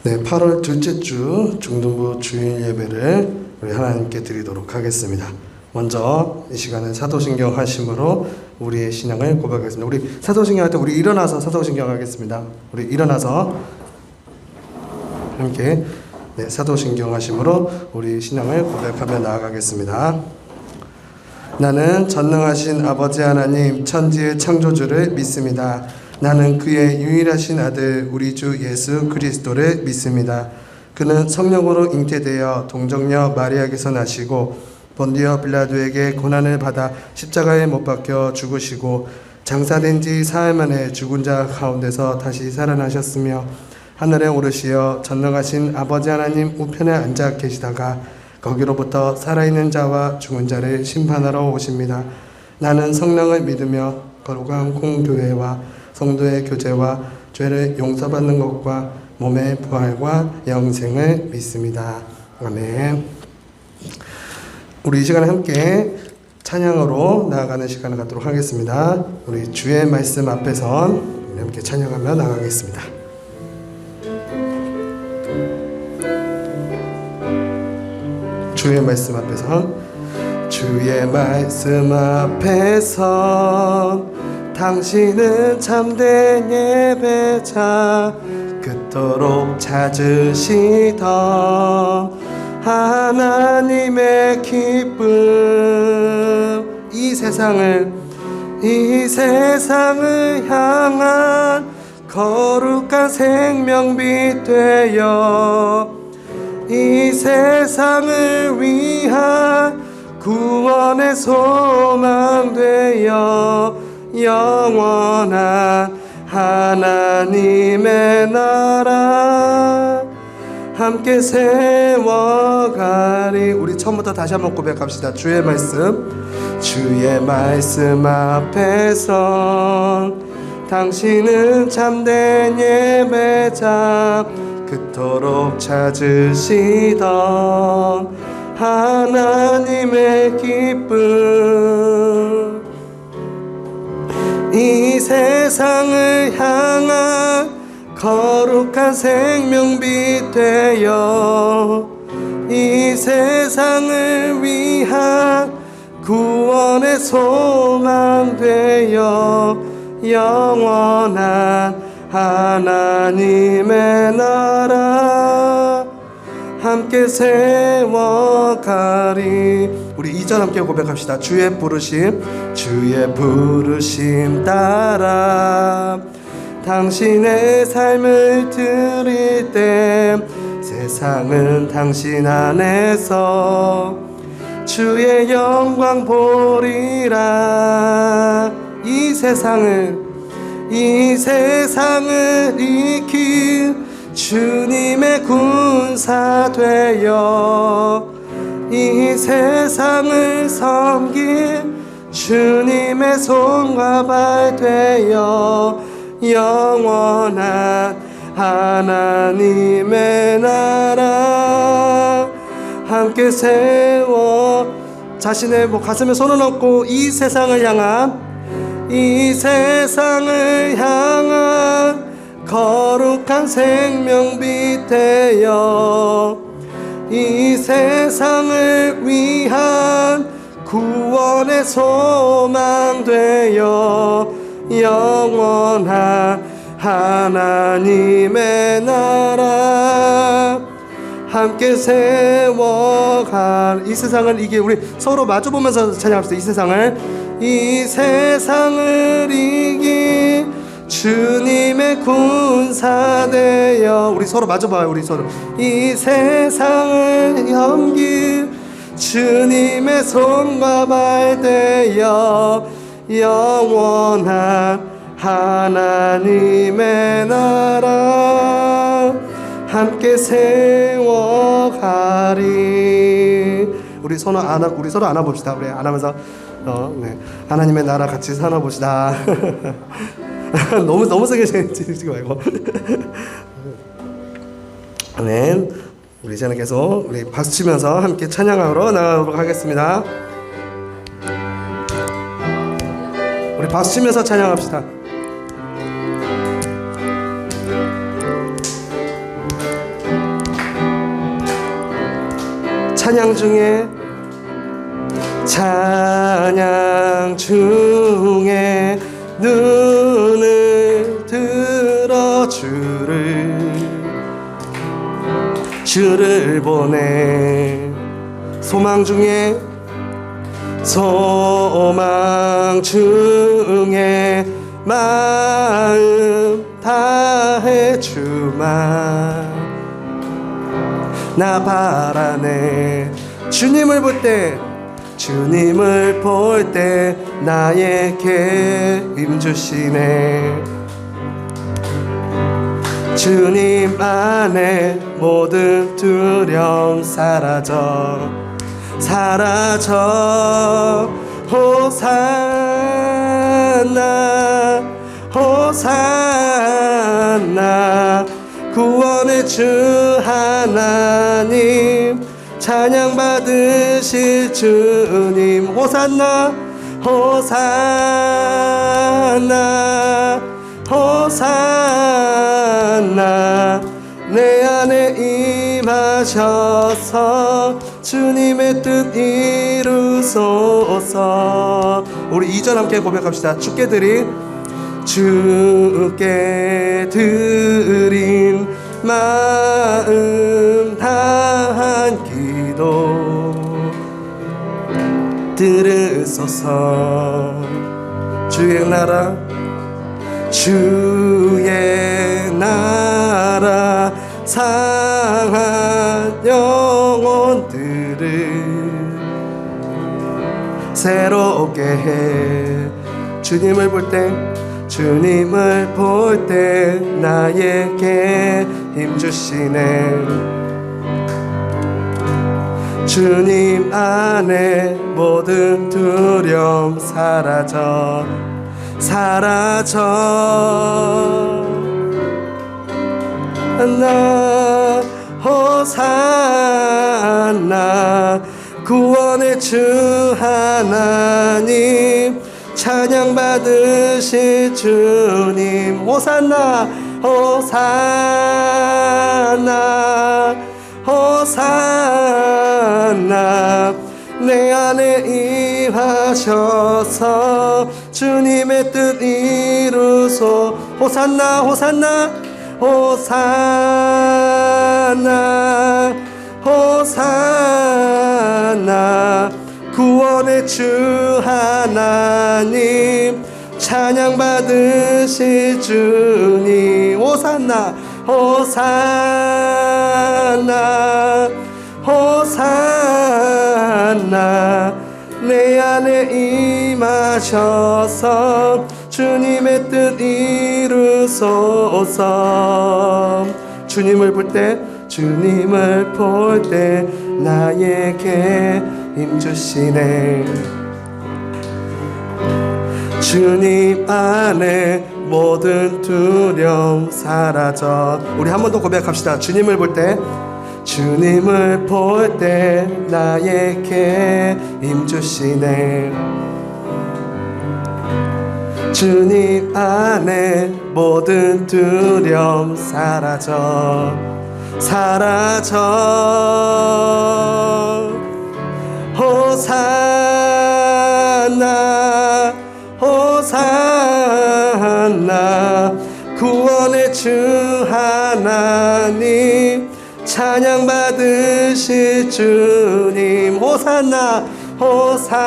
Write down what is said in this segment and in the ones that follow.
네, 8월 둘째 주 중등부 주일 예배를 우리 하나님께 드리도록 하겠습니다. 먼저 이 시간은 사도신경 하심으로 우리의 신앙을 고백하겠습니다. 우리 사도신경 할 때 우리 일어나서 사도신경 하겠습니다. 우리 일어나서 함께 사도신경 하심으로 우리 신앙을 고백하며 나아가겠습니다. 나는 전능하신 아버지 하나님 천지의 창조주를 믿습니다. 나는 그의 유일하신 아들 우리 주 예수 그리스도를 믿습니다. 그는 성령으로 잉태되어 동정녀 마리아에게서 나시고 본디오 빌라도에게 고난을 받아 십자가에 못 박혀 죽으시고 장사된 지 사흘 만에 죽은 자 가운데서 다시 살아나셨으며 하늘에 오르시어 전능하신 아버지 하나님 우편에 앉아 계시다가 거기로부터 살아있는 자와 죽은 자를 심판하러 오십니다. 나는 성령을 믿으며 거룩한 공교회와 성도의 교제와 죄를 용서받는 것과 몸의 부활과 영생을 믿습니다. 아멘. 우리 이 시간에 함께 찬양으로 나아가는 시간을 갖도록 하겠습니다. 우리 주의 말씀 앞에서 함께 찬양하며 나가겠습니다. 주의 말씀 앞에서 주의 말씀 앞에서 당신은 참된 예배자 그토록 찾으시던 하나님의 기쁨 이 세상을 향한 거룩한 생명빛 되어 이 세상을 위한 구원의 소망 되어 영원한 하나님의 나라 함께 세워가리. 우리 처음부터 다시 한번 고백합시다. 주의 말씀 앞에서 당신은 참된 예배자 그토록 찾으시던 하나님의 기쁨 이 세상을 향한 거룩한 생명빛 되어 이 세상을 위한 구원의 소망 되어 영원한 하나님의 나라 함께 세워가리. 우리 2절 함께 고백합시다. 주의 부르심 따라 당신의 삶을 드릴 때 세상은 당신 안에서 주의 영광 보리라. 이 세상을 이길 주님의 군사 되어 이 세상을 섬길 주님의 손과 발 되어 영원한 하나님의 나라 함께 세워 자신의 가슴에 손을 얹고 이 세상을 향한 거룩한 생명빛 되어 이 세상을 위한 구원의 소망 되어 영원한 하나님의 나라 함께 세워갈. 이 세상을 이게 우리 서로 마주보면서 찬양합시다. 이 세상을 이길 주님의 군사 되어 우리 서로 마주봐요. 이 세상을 섬길 주님의 손과 발 되어 영원한 하나님의 나라 함께 세워가리. 우리 서로 안아봅시다. 우리 안아면서 하나님의 나라 같이 살아봅시다. 너무 세게 치지 말고. 아멘. 우리 이제는 계속 우리 박수 치면서 함께 찬양하러 나가도록 하겠습니다. 우리 박수 치면서 찬양합시다. 찬양 중에 눈을 들어 주를 보내. 소망 중에 마음 다해 주만 나 바라네. 주님을 볼 때 나에게 힘주시네. 주님 안에 모든 두려움 사라져 호산나 호산나 구원의 주 하나님 찬양 받으실 주님. 호산나 호산나 호산나 내 안에 임하셔서 주님의 뜻 이루소서. 우리 2절 함께 고백합시다. 주께 드린 마음 다한 기도 들으소서. 주의 나라 상한 영혼들을 새롭게 해. 주님을 볼 때 나에게 힘주시네. 주님 안에 모든 두려움 사라져 나 호산나 구원의 주 하나님 찬양 받으실 주님. 호산나 호산나 호산나 내 안에 임하셔서 주님의 뜻 이루소. 호산나 호산나 호산나 호산나 구원의 주 하나님 찬양 받으실 주님. 호산나 호산나 호산나 내 안에 임하셔서 주님의 뜻 이루소서. 주님을 볼 때 나에게 힘주시네. 주님 안에 모든 두려움 사라져. 우리 한 번 더 고백합시다. 주님을 볼 때 나에게 힘주시네. 주님 안에 모든 두려움 사라져 호산나 호산나 구원의 주 하나님 찬양 받으실 주님. 호산나 호산나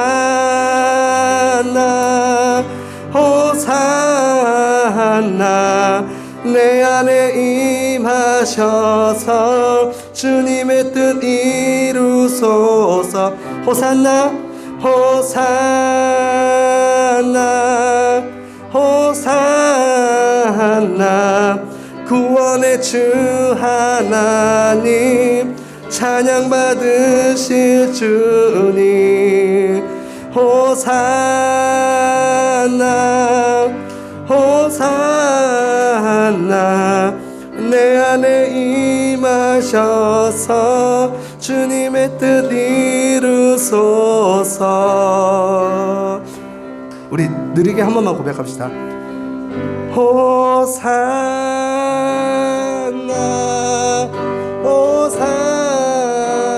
호산나 내 안에 임하셔서 주님의 뜻 이루소서. 호산나 호산나 호산나 구원의 주 하나님 찬양 받으실 주님. 호산나 호산나 내 안에 임하셔서 주님의 뜻 이루소서. 우리 느리게 한 번만 고백합시다. 호산나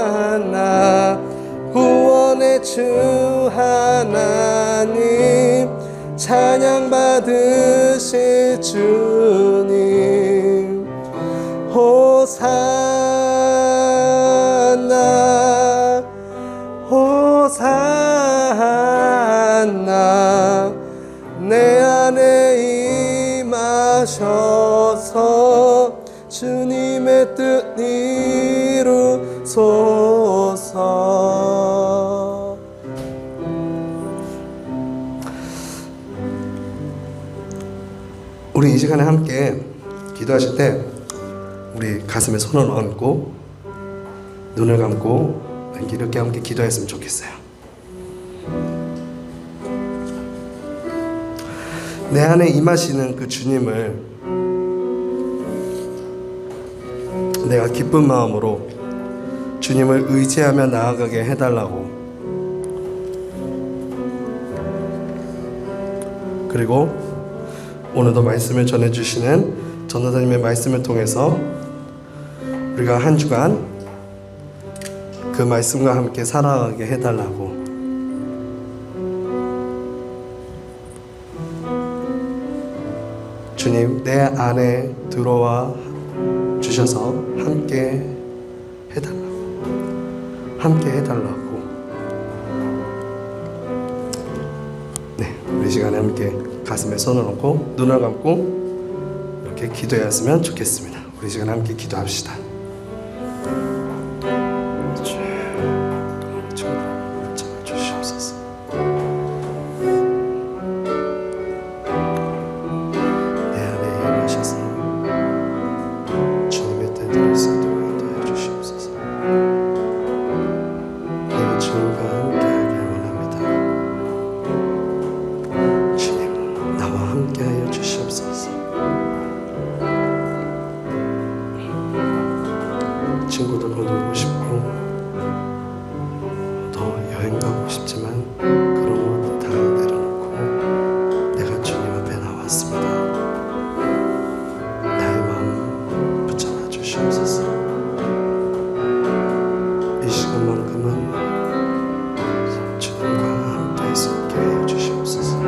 호산나 주 하나님 찬양 받으실 주님 호산나 호산나 내 안에 임하셔서 주님의 뜻 이루소서. 우리 이 시간에 함께 기도하실 때 우리 가슴에 손을 얹고 눈을 감고 이렇게 함께 기도했으면 좋겠어요. 내 안에 임하시는 그 주님을 내가 기쁜 마음으로 주님을 의지하며 나아가게 해달라고, 그리고 오늘도 말씀을 전해주시는 전도사님의 말씀을 통해서 우리가 한 주간 그 말씀과 함께 살아가게 해달라고, 주님 내 안에 들어와 주셔서 함께 해달라고 네, 우리 시간에 함께 가슴에 손을 얹고 눈을 감고 이렇게 기도했으면 좋겠습니다. 우리 시간에 함께 기도합시다. 친구들과 놀고 싶고 더 여행 가고 싶지만 그런 것도 다 내려놓고 내가 주님 앞에 나왔습니다. 나의 마음 붙잡아 주시옵소서. 이 시간만큼은 주님과 함께 할 수 있게 해 주시옵소서.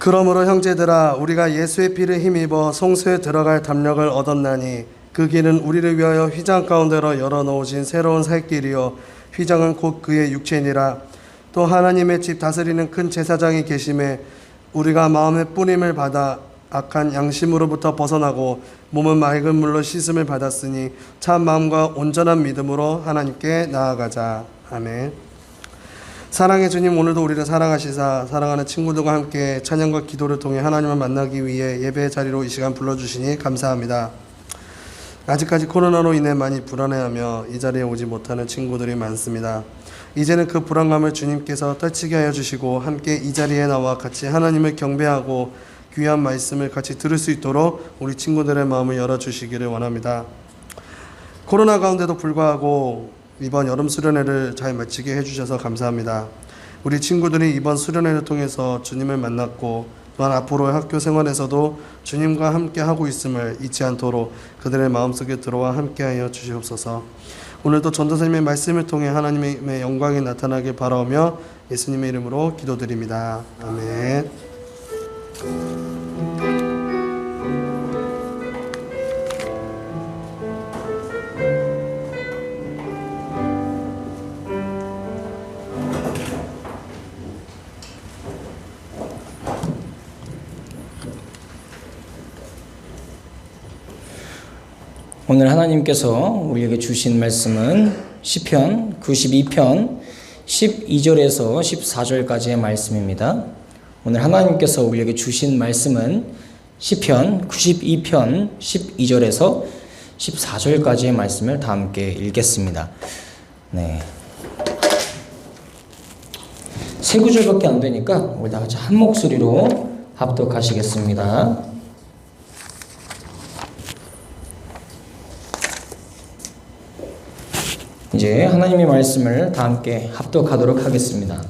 그러므로 형제들아 우리가 예수의 피를 힘입어 성소에 들어갈 담력을 얻었나니 그 길은 우리를 위하여 휘장 가운데로 열어놓으신 새로운 살 길이요 휘장은 곧 그의 육체니라. 또 하나님의 집 다스리는 큰 제사장이 계심에 우리가 마음의 뿌림을 받아 악한 양심으로부터 벗어나고 몸은 맑은 물로 씻음을 받았으니 참 마음과 온전한 믿음으로 하나님께 나아가자. 아멘. 사랑의 주님, 오늘도 우리를 사랑하시사 사랑하는 친구들과 함께 찬양과 기도를 통해 하나님을 만나기 위해 예배의 자리로 이 시간 불러주시니 감사합니다. 아직까지 코로나로 인해 많이 불안해하며 이 자리에 오지 못하는 친구들이 많습니다. 이제는 그 불안감을 주님께서 떨치게 하여 주시고 함께 이 자리에 나와 같이 하나님을 경배하고 귀한 말씀을 같이 들을 수 있도록 우리 친구들의 마음을 열어주시기를 원합니다. 코로나 가운데도 불구하고 이번 여름 수련회를 잘 마치게 해주셔서 감사합니다. 우리 친구들이 이번 수련회를 통해서 주님을 만났고 또한 앞으로의 학교 생활에서도 주님과 함께 하고 있음을 잊지 않도록 그들의 마음속에 들어와 함께하여 주시옵소서. 오늘도 전도사님의 말씀을 통해 하나님의 영광이 나타나길 바라오며 예수님의 이름으로 기도드립니다. 아멘. 오늘 하나님께서 우리에게 주신 말씀은 시편 92편 12절에서 14절까지의 말씀입니다. 오늘 하나님께서 우리에게 주신 말씀은 시편 92편 12절에서 14절까지의 말씀을 다 함께 읽겠습니다. 네. 세 구절밖에 안 되니까 우리 다 같이 한 목소리로 합독하시겠습니다. 이제 하나님의 말씀을 다 함께 합독하도록 하겠습니다.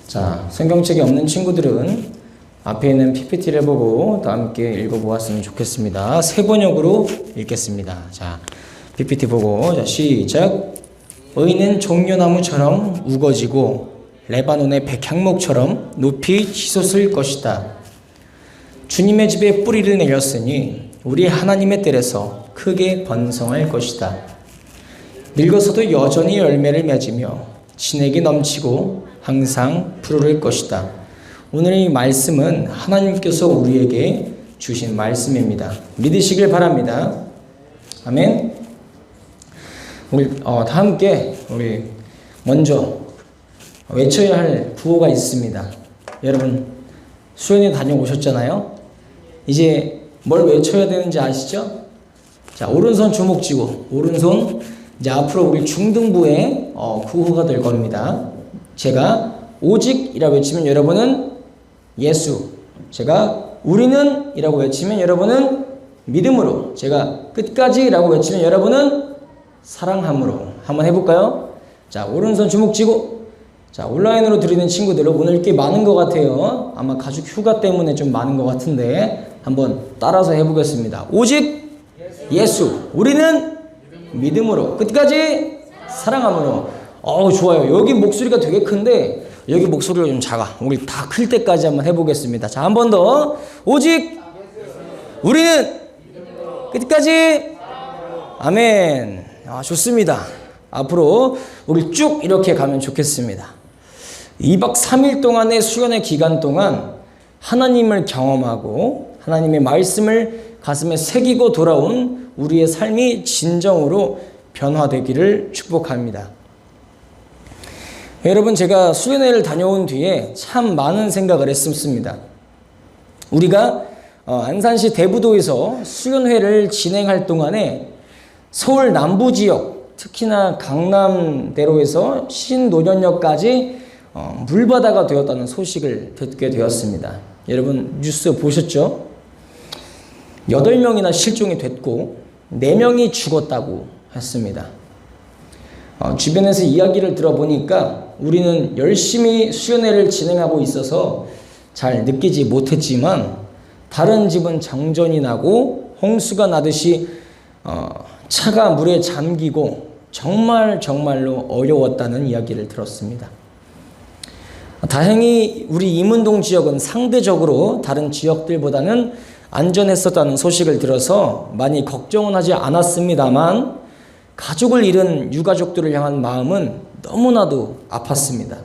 자, 성경책이 없는 친구들은 앞에 있는 PPT를 보고 다 함께 읽어보았으면 좋겠습니다. 새 번역으로 읽겠습니다. 자, PPT 보고 자, 시작. 의는 종려나무처럼 우거지고 레바논의 백향목처럼 높이 치솟을 것이다. 주님의 집에 뿌리를 내렸으니 우리 하나님의 뜰에서 크게 번성할 것이다. 늙어서도 여전히 열매를 맺으며 진액이 넘치고 항상 푸르를 것이다. 오늘의 이 말씀은 하나님께서 우리에게 주신 말씀입니다. 믿으시길 바랍니다. 아멘. 우리 다 함께 우리 먼저 외쳐야 할 구호가 있습니다. 여러분 수련회 다녀오셨잖아요. 이제 뭘 외쳐야 되는지 아시죠? 자, 오른손 주먹 쥐고 오른손 이제 앞으로 우리 중등부의 구호가 될 겁니다. 제가 오직이라 외치면 여러분은 예수, 제가 우리는 이라고 외치면 여러분은 믿음으로, 제가 끝까지라고 외치면 여러분은 사랑함으로. 한번 해볼까요? 자, 오른손 주먹 쥐고. 자, 온라인으로 드리는 친구들은 오늘 꽤 많은 것 같아요. 아마 가족 휴가 때문에 좀 많은 것 같은데 한번 따라서 해보겠습니다. 오직 예수, 우리는 믿음으로, 끝까지 사랑함으로. 좋아요. 여기 목소리가 되게 큰데 여기 목소리가 좀 작아. 우리 다 클 때까지 한번 해보겠습니다. 자, 한 번 더. 오직 우리는 끝까지. 아멘. 좋습니다. 앞으로 우리 쭉 이렇게 가면 좋겠습니다. 2박 3일 동안의 수련의 기간 동안 하나님을 경험하고 하나님의 말씀을 가슴에 새기고 돌아온 우리의 삶이 진정으로 변화되기를 축복합니다. 여러분, 제가 수련회를 다녀온 뒤에 참 많은 생각을 했습니다. 우리가 안산시 대부도에서 수련회를 진행할 동안에 서울 남부 지역, 특히나 강남대로에서 신논현역까지 물바다가 되었다는 소식을 듣게 되었습니다. 여러분 뉴스 보셨죠? 8명이나 실종이 됐고 4명이 죽었다고 했습니다. 주변에서 이야기를 들어보니까 우리는 열심히 수련회를 진행하고 있어서 잘 느끼지 못했지만 다른 집은 정전이 나고 홍수가 나듯이 차가 물에 잠기고 정말로 어려웠다는 이야기를 들었습니다. 다행히 우리 이문동 지역은 상대적으로 다른 지역들보다는 안전했었다는 소식을 들어서 많이 걱정은 하지 않았습니다만 가족을 잃은 유가족들을 향한 마음은 너무나도 아팠습니다.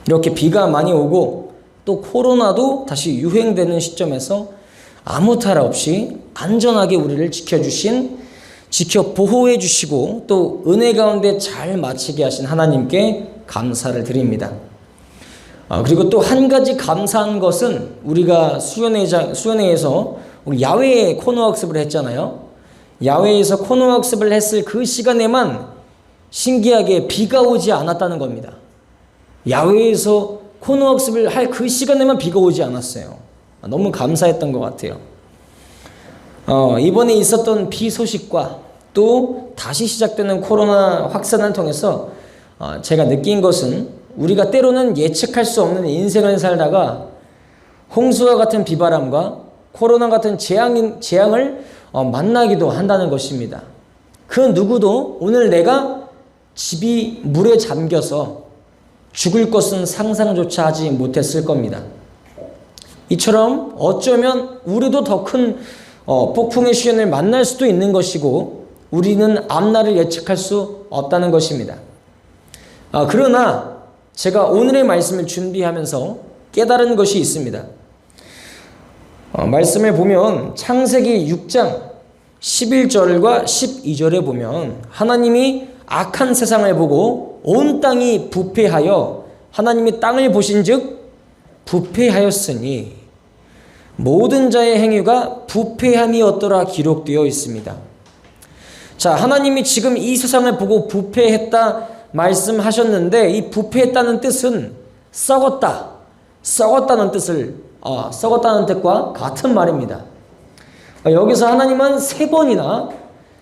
이렇게 비가 많이 오고 또 코로나도 다시 유행되는 시점에서 아무 탈 없이 안전하게 우리를 지켜 보호해 주시고 또 은혜 가운데 잘 마치게 하신 하나님께 감사를 드립니다. 그리고 또 한 가지 감사한 것은 우리가 수련회에서 야외 코너 학습을 했잖아요. 야외에서 코너 학습을 했을 그 시간에만 신기하게 비가 오지 않았다는 겁니다. 야외에서 코너 학습을 할 그 시간에만 비가 오지 않았어요. 너무 감사했던 것 같아요. 이번에 있었던 비 소식과 또 다시 시작되는 코로나 확산을 통해서 제가 느낀 것은 우리가 때로는 예측할 수 없는 인생을 살다가 홍수와 같은 비바람과 코로나 같은 재앙을 만나기도 한다는 것입니다. 그 누구도 오늘 내가 집이 물에 잠겨서 죽을 것은 상상조차 하지 못했을 겁니다. 이처럼 어쩌면 우리도 더 큰 폭풍의 시련을 만날 수도 있는 것이고 우리는 앞날을 예측할 수 없다는 것입니다. 그러나 제가 오늘의 말씀을 준비하면서 깨달은 것이 있습니다. 말씀을 보면 창세기 6장 11절과 12절에 보면 하나님이 악한 세상을 보고 온 땅이 부패하여 하나님이 땅을 보신즉 부패하였으니 모든 자의 행위가 부패함이었더라 기록되어 있습니다. 자, 하나님이 지금 이 세상을 보고 부패했다 말씀하셨는데 이 부패했다는 뜻은 썩었다. 썩었다는 뜻과 같은 말입니다. 여기서 하나님은 3번이나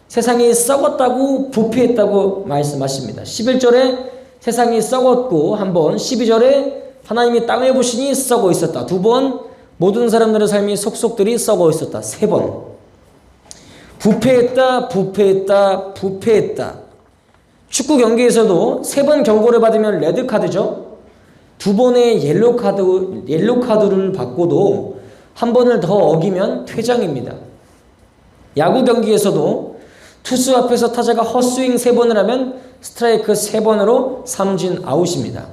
세상이 썩었다고 부패했다고 말씀하십니다. 11절에 세상이 썩었고 한 번, 12절에 하나님이 땅을 보시니 썩어 있었다. 2번, 모든 사람들의 삶이 속속들이 썩어 있었다. 3번. 부패했다. 축구 경기에서도 3번 경고를 받으면 레드카드죠. 2번의 옐로카드를 받고도 한 번을 더 어기면 퇴장입니다. 야구 경기에서도 투수 앞에서 타자가 헛스윙 3번을 하면 스트라이크 3번으로 삼진 아웃입니다.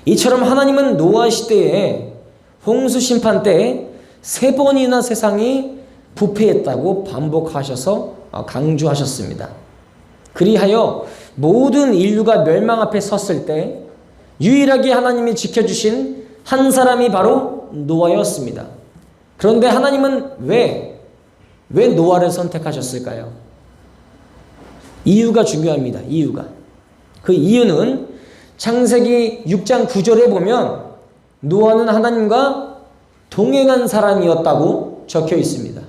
이처럼 하나님은 노아 시대에 홍수 심판 때 3번이나 세상이 부패했다고 반복하셔서 강조하셨습니다. 그리하여 모든 인류가 멸망 앞에 섰을 때 유일하게 하나님이 지켜주신 한 사람이 바로 노아였습니다. 그런데 하나님은 왜 노아를 선택하셨을까요? 이유가 중요합니다. 그 이유는 창세기 6장 9절에 보면 노아는 하나님과 동행한 사람이었다고 적혀 있습니다.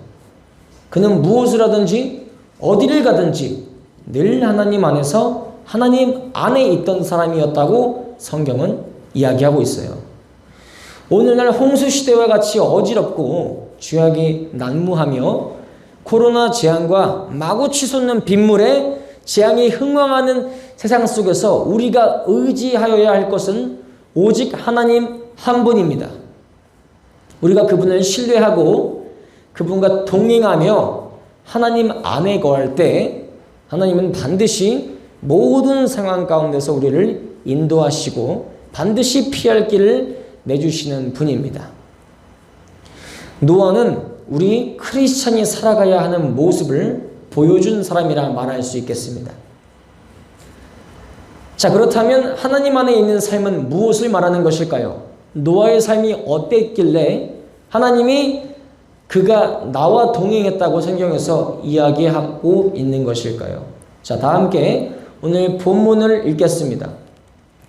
그는 무엇을 하든지 어디를 가든지 늘 하나님 안에서 하나님 안에 있던 사람이었다고 성경은 이야기하고 있어요. 오늘날 홍수 시대와 같이 어지럽고 죄악이 난무하며 코로나 재앙과 마구 치솟는 빗물에 재앙이 흥왕하는 세상 속에서 우리가 의지하여야 할 것은 오직 하나님 한 분입니다. 우리가 그분을 신뢰하고 그분과 동행하며 하나님 안에 거할 때 하나님은 반드시 모든 상황 가운데서 우리를 인도하시고 반드시 피할 길을 내주시는 분입니다. 노아는 우리 크리스찬이 살아가야 하는 모습을 보여준 사람이라 말할 수 있겠습니다. 자, 그렇다면 하나님 안에 있는 삶은 무엇을 말하는 것일까요? 노아의 삶이 어땠길래 하나님이 그가 나와 동행했다고 성경에서 이야기하고 있는 것일까요? 자, 다 함께 오늘 본문을 읽겠습니다.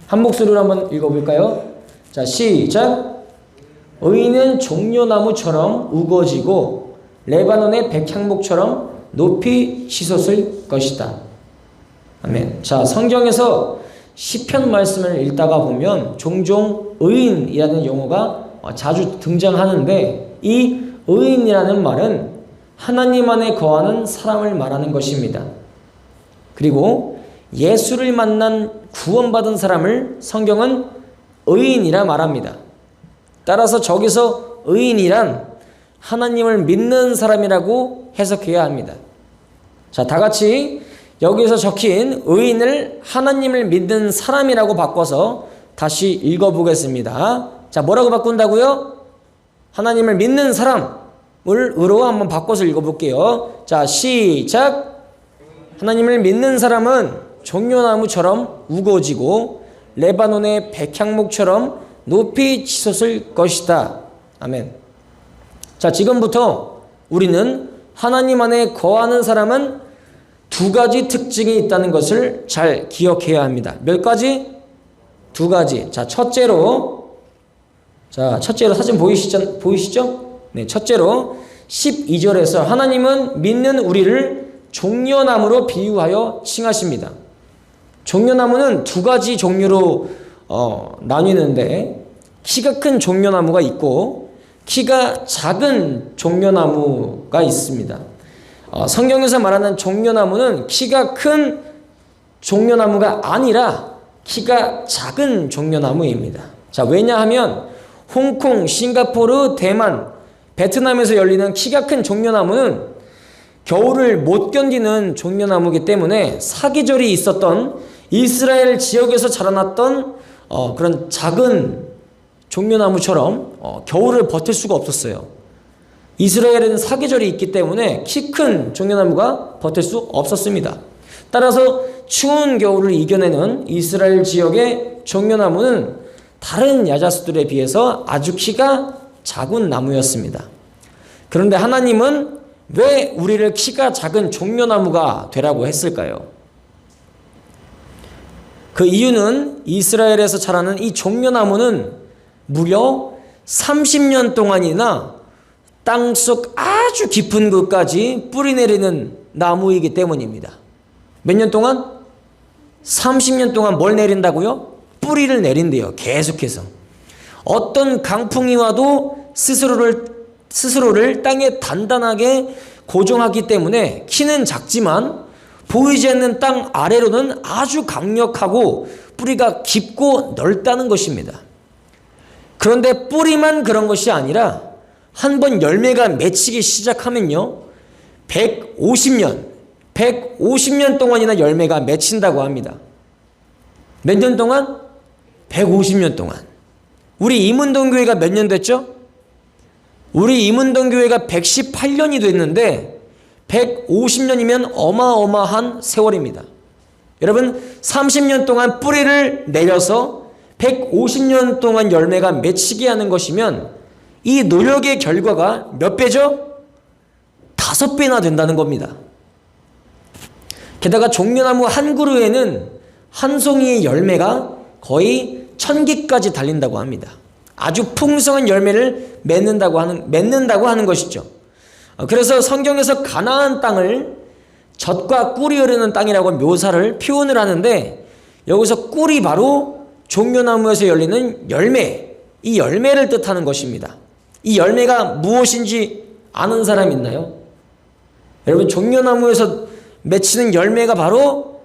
한 목소리로 한번 읽어볼까요? 자, 시작! 의인은 종려나무처럼 우거지고 레바논의 백향목처럼 높이 치솟을 것이다. 아멘. 자, 성경에서 시편 말씀을 읽다가 보면 종종 의인이라는 용어가 자주 등장하는데 이 의인이라는 말은 하나님 안에 거하는 사람을 말하는 것입니다. 그리고 예수를 만난 구원받은 사람을 성경은 의인이라 말합니다. 따라서 저기서 의인이란 하나님을 믿는 사람이라고 해석해야 합니다. 자, 다 같이 여기서 적힌 의인을 하나님을 믿는 사람이라고 바꿔서 다시 읽어보겠습니다. 자, 뭐라고 바꾼다고요? 하나님을 믿는 사람을 한번 바꿔서 읽어볼게요. 자, 시작! 하나님을 믿는 사람은 종려나무처럼 우거지고 레바논의 백향목처럼 높이 치솟을 것이다. 아멘. 자, 지금부터 우리는 하나님 안에 거하는 사람은 2가지 특징이 있다는 것을 잘 기억해야 합니다. 몇 가지? 2가지. 자, 첫째로 사진 보이시죠? 네, 첫째로 12절에서 하나님은 믿는 우리를 종려나무로 비유하여 칭하십니다. 종려나무는 2가지 종류로 나뉘는데 키가 큰 종려나무가 있고 키가 작은 종려나무가 있습니다. 성경에서 말하는 종려나무는 키가 큰 종려나무가 아니라 키가 작은 종려나무입니다. 자, 왜냐하면 홍콩, 싱가포르, 대만, 베트남에서 열리는 키가 큰 종려나무는 겨울을 못 견디는 종려나무이기 때문에 사계절이 있었던 이스라엘 지역에서 자라났던 그런 작은 종려나무처럼 겨울을 버틸 수가 없었어요. 이스라엘에는 사계절이 있기 때문에 키 큰 종려나무가 버틸 수 없었습니다. 따라서 추운 겨울을 이겨내는 이스라엘 지역의 종려나무는 다른 야자수들에 비해서 아주 키가 작은 나무였습니다. 그런데 하나님은 왜 우리를 키가 작은 종려나무가 되라고 했을까요? 그 이유는 이스라엘에서 자라는 이 종려나무는 무려 30년 동안이나 땅속 아주 깊은 곳까지 뿌리 내리는 나무이기 때문입니다. 몇 년 동안? 30년 동안 뭘 내린다고요? 뿌리를 내린대요. 계속해서. 어떤 강풍이 와도 스스로를 땅에 단단하게 고정하기 때문에 키는 작지만 보이지 않는 땅 아래로는 아주 강력하고 뿌리가 깊고 넓다는 것입니다. 그런데 뿌리만 그런 것이 아니라 한번 열매가 맺히기 시작하면요, 150년 동안이나 열매가 맺힌다고 합니다. 몇 년 동안? 150년 동안. 우리 이문동교회가 몇 년 됐죠? 우리 이문동교회가 118년이 됐는데 150년이면 어마어마한 세월입니다. 여러분, 30년 동안 뿌리를 내려서 150년 동안 열매가 맺히게 하는 것이면 이 노력의 결과가 몇 배죠? 5배나 된다는 겁니다. 게다가 종려나무 한 그루에는 한 송이의 열매가 거의 1000개까지 달린다고 합니다. 아주 풍성한 열매를 맺는다고 하는 것이죠. 그래서 성경에서 가나안 땅을 젖과 꿀이 흐르는 땅이라고 표현을 하는데, 여기서 꿀이 바로 종려나무에서 열리는 열매, 이 열매를 뜻하는 것입니다. 이 열매가 무엇인지 아는 사람 있나요? 여러분, 종려나무에서 맺히는 열매가 바로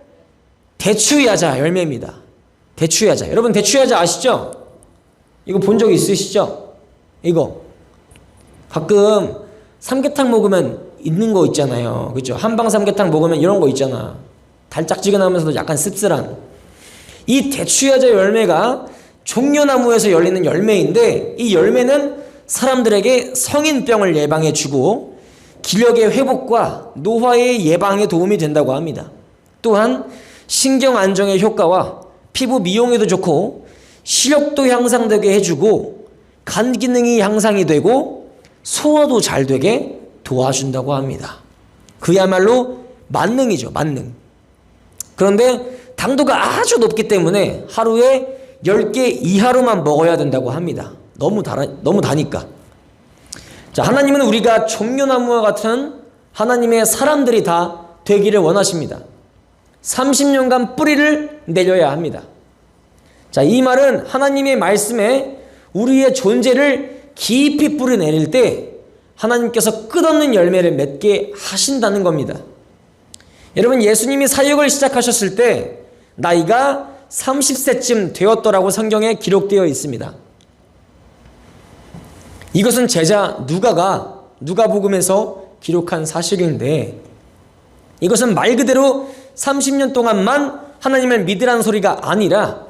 대추야자 열매입니다. 대추야자. 여러분, 대추야자 아시죠? 이거 본 적 있으시죠? 이거 가끔 삼계탕 먹으면 있는 거 있잖아요. 그렇죠? 한방 삼계탕 먹으면 이런 거 있잖아. 달짝지근하면서도 약간 씁쓸한. 이 대추야자 열매가 종려나무에서 열리는 열매인데, 이 열매는 사람들에게 성인병을 예방해 주고 기력의 회복과 노화의 예방에 도움이 된다고 합니다. 또한 신경 안정의 효과와 피부 미용에도 좋고 시력도 향상되게 해주고 간 기능이 향상이 되고 소화도 잘 되게 도와준다고 합니다. 그야말로 만능이죠, 만능. 그런데 당도가 아주 높기 때문에 하루에 10개 이하로만 먹어야 된다고 합니다. 너무 다니까. 자, 하나님은 우리가 종려나무와 같은 하나님의 사람들이 다 되기를 원하십니다. 30년간 뿌리를 내려야 합니다. 자, 이 말은 하나님의 말씀에 우리의 존재를 깊이 뿌리 내릴 때 하나님께서 끝없는 열매를 맺게 하신다는 겁니다. 여러분, 예수님이 사역을 시작하셨을 때 나이가 30세쯤 되었더라고 성경에 기록되어 있습니다. 이것은 제자 누가가 누가복음에서 기록한 사실인데, 이것은 말 그대로 30년 동안만 하나님을 믿으라는 소리가 아니라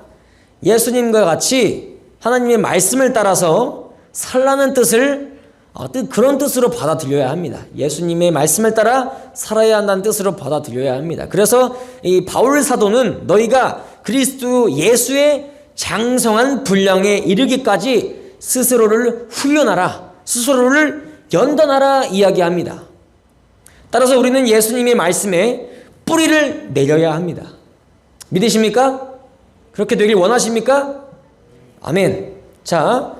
예수님과 같이 하나님의 말씀을 따라서 살라는 그런 뜻으로 받아들여야 합니다. 예수님의 말씀을 따라 살아야 한다는 뜻으로 받아들여야 합니다. 그래서 이 바울 사도는 너희가 그리스도 예수의 장성한 분량에 이르기까지 스스로를 훈련하라, 스스로를 연단하라 이야기합니다. 따라서 우리는 예수님의 말씀에 뿌리를 내려야 합니다. 믿으십니까? 그렇게 되길 원하십니까? 아멘. 자,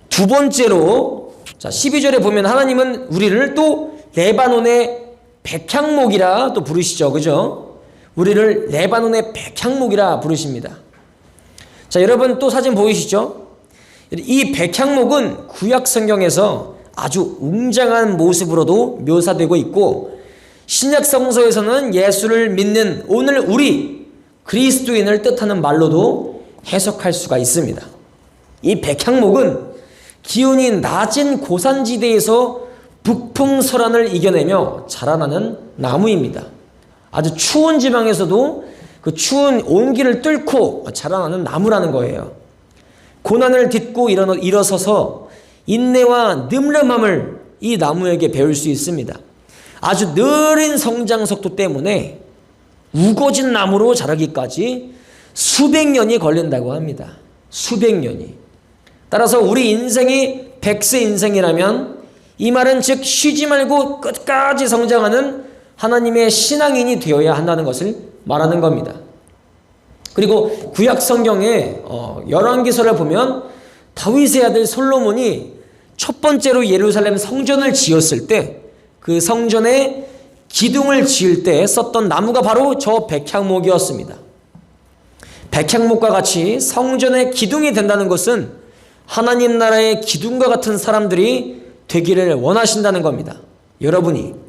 두 번째로, 12절에 보면 하나님은 우리를 또 레바논의 백향목이라 또 부르시죠. 그죠? 우리를 레바논의 백향목이라 부르십니다. 자, 여러분 또 사진 보이시죠? 이 백향목은 구약 성경에서 아주 웅장한 모습으로도 묘사되고 있고, 신약 성서에서는 예수를 믿는 오늘 우리 그리스도인을 뜻하는 말로도 해석할 수가 있습니다. 이 백향목은 기온이 낮은 고산지대에서 북풍설안을 이겨내며 자라나는 나무입니다. 아주 추운 지방에서도 그 추운 온기를 뚫고 자라나는 나무라는 거예요. 고난을 딛고 일어서서 인내와 늠름함을 이 나무에게 배울 수 있습니다. 아주 느린 성장 속도 때문에 우거진 나무로 자라기까지 수백 년이 걸린다고 합니다. 수백 년이. 따라서 우리 인생이 100세 인생이라면 이 말은 즉 쉬지 말고 끝까지 성장하는 하나님의 신앙인이 되어야 한다는 것을 말하는 겁니다. 그리고 구약 성경에 열왕기서를 보면 다윗의 아들 솔로몬이 첫 번째로 예루살렘 성전을 지었을 때 그 성전에 기둥을 지을 때 썼던 나무가 바로 저 백향목이었습니다. 백향목과 같이 성전의 기둥이 된다는 것은 하나님 나라의 기둥과 같은 사람들이 되기를 원하신다는 겁니다. 여러분은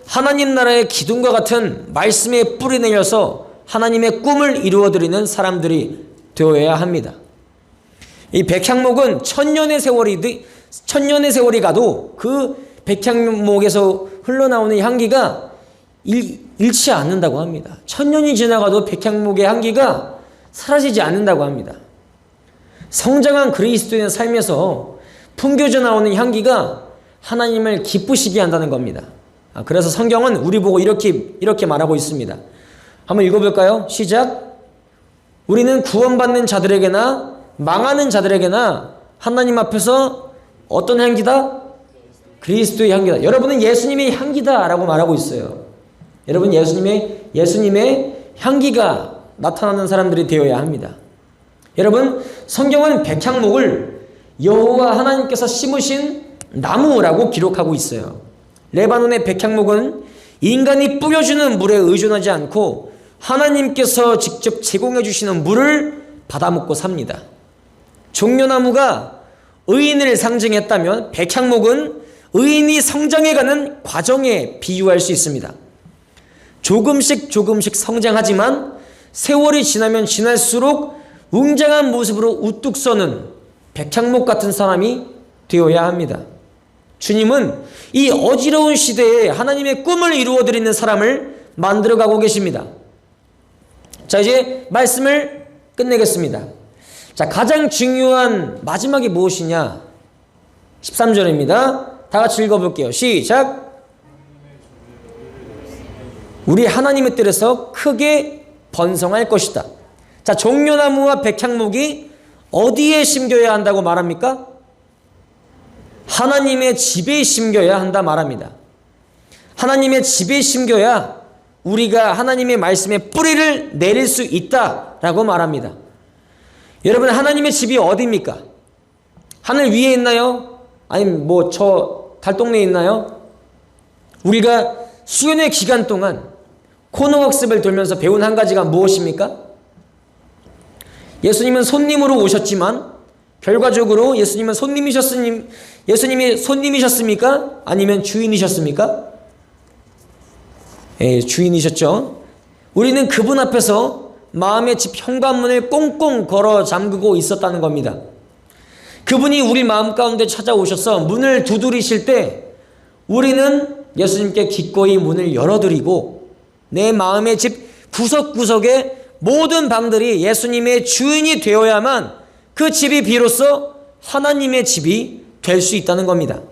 하나님 나라의 기둥과 같은 말씀에 뿌리 내려서 하나님의 꿈을 이루어드리는 사람들이 되어야 합니다. 이 백향목은 천년의 세월이 가도 그 백향목에서 흘러나오는 향기가 잃지 않는다고 합니다. 천년이 지나가도 백향목의 향기가 사라지지 않는다고 합니다. 성장한 그리스도인의 삶에서 풍겨져 나오는 향기가 하나님을 기쁘시게 한다는 겁니다. 그래서 성경은 우리 보고 이렇게 말하고 있습니다. 한번 읽어볼까요? 시작. 우리는 구원받는 자들에게나 망하는 자들에게나 하나님 앞에서 어떤 향기다? 그리스도의 향기다. 여러분은 예수님의 향기다라고 말하고 있어요. 여러분 예수님의 향기가 나타나는 사람들이 되어야 합니다. 여러분 성경은 백향목을 여호와 하나님께서 심으신 나무라고 기록하고 있어요. 레바논의 백향목은 인간이 뿌려주는 물에 의존하지 않고 하나님께서 직접 제공해 주시는 물을 받아먹고 삽니다. 종려나무가 의인을 상징했다면 백향목은 의인이 성장해가는 과정에 비유할 수 있습니다. 조금씩 성장하지만 세월이 지나면 지날수록 웅장한 모습으로 우뚝 서는 백향목 같은 사람이 되어야 합니다. 주님은 이 어지러운 시대에 하나님의 꿈을 이루어드리는 사람을 만들어가고 계십니다. 자, 이제 말씀을 끝내겠습니다. 자, 가장 중요한 마지막이 무엇이냐? 13절입니다. 다 같이 읽어볼게요. 시작. 우리 하나님의 뜰에서 크게 번성할 것이다. 자, 종려나무와 백향목이 어디에 심겨야 한다고 말합니까? 하나님의 집에 심겨야 한다 말합니다. 하나님의 집에 심겨야 우리가 하나님의 말씀에 뿌리를 내릴 수 있다라고 말합니다. 여러분 하나님의 집이 어디입니까? 하늘 위에 있나요? 아니면 저 달동네에 있나요? 우리가 수련회 기간 동안 코너학습을 돌면서 배운 한 가지가 무엇입니까? 예수님은 손님으로 오셨지만 결과적으로 예수님이 손님이셨습니까? 아니면 주인이셨습니까? 예, 주인이셨죠. 우리는 그분 앞에서 마음의 집 현관문을 꽁꽁 걸어 잠그고 있었다는 겁니다. 그분이 우리 마음 가운데 찾아오셔서 문을 두드리실 때 우리는 예수님께 기꺼이 문을 열어드리고 내 마음의 집 구석구석에 모든 방들이 예수님의 주인이 되어야만 그 집이 비로소 하나님의 집이 될 수 있다는 겁니다.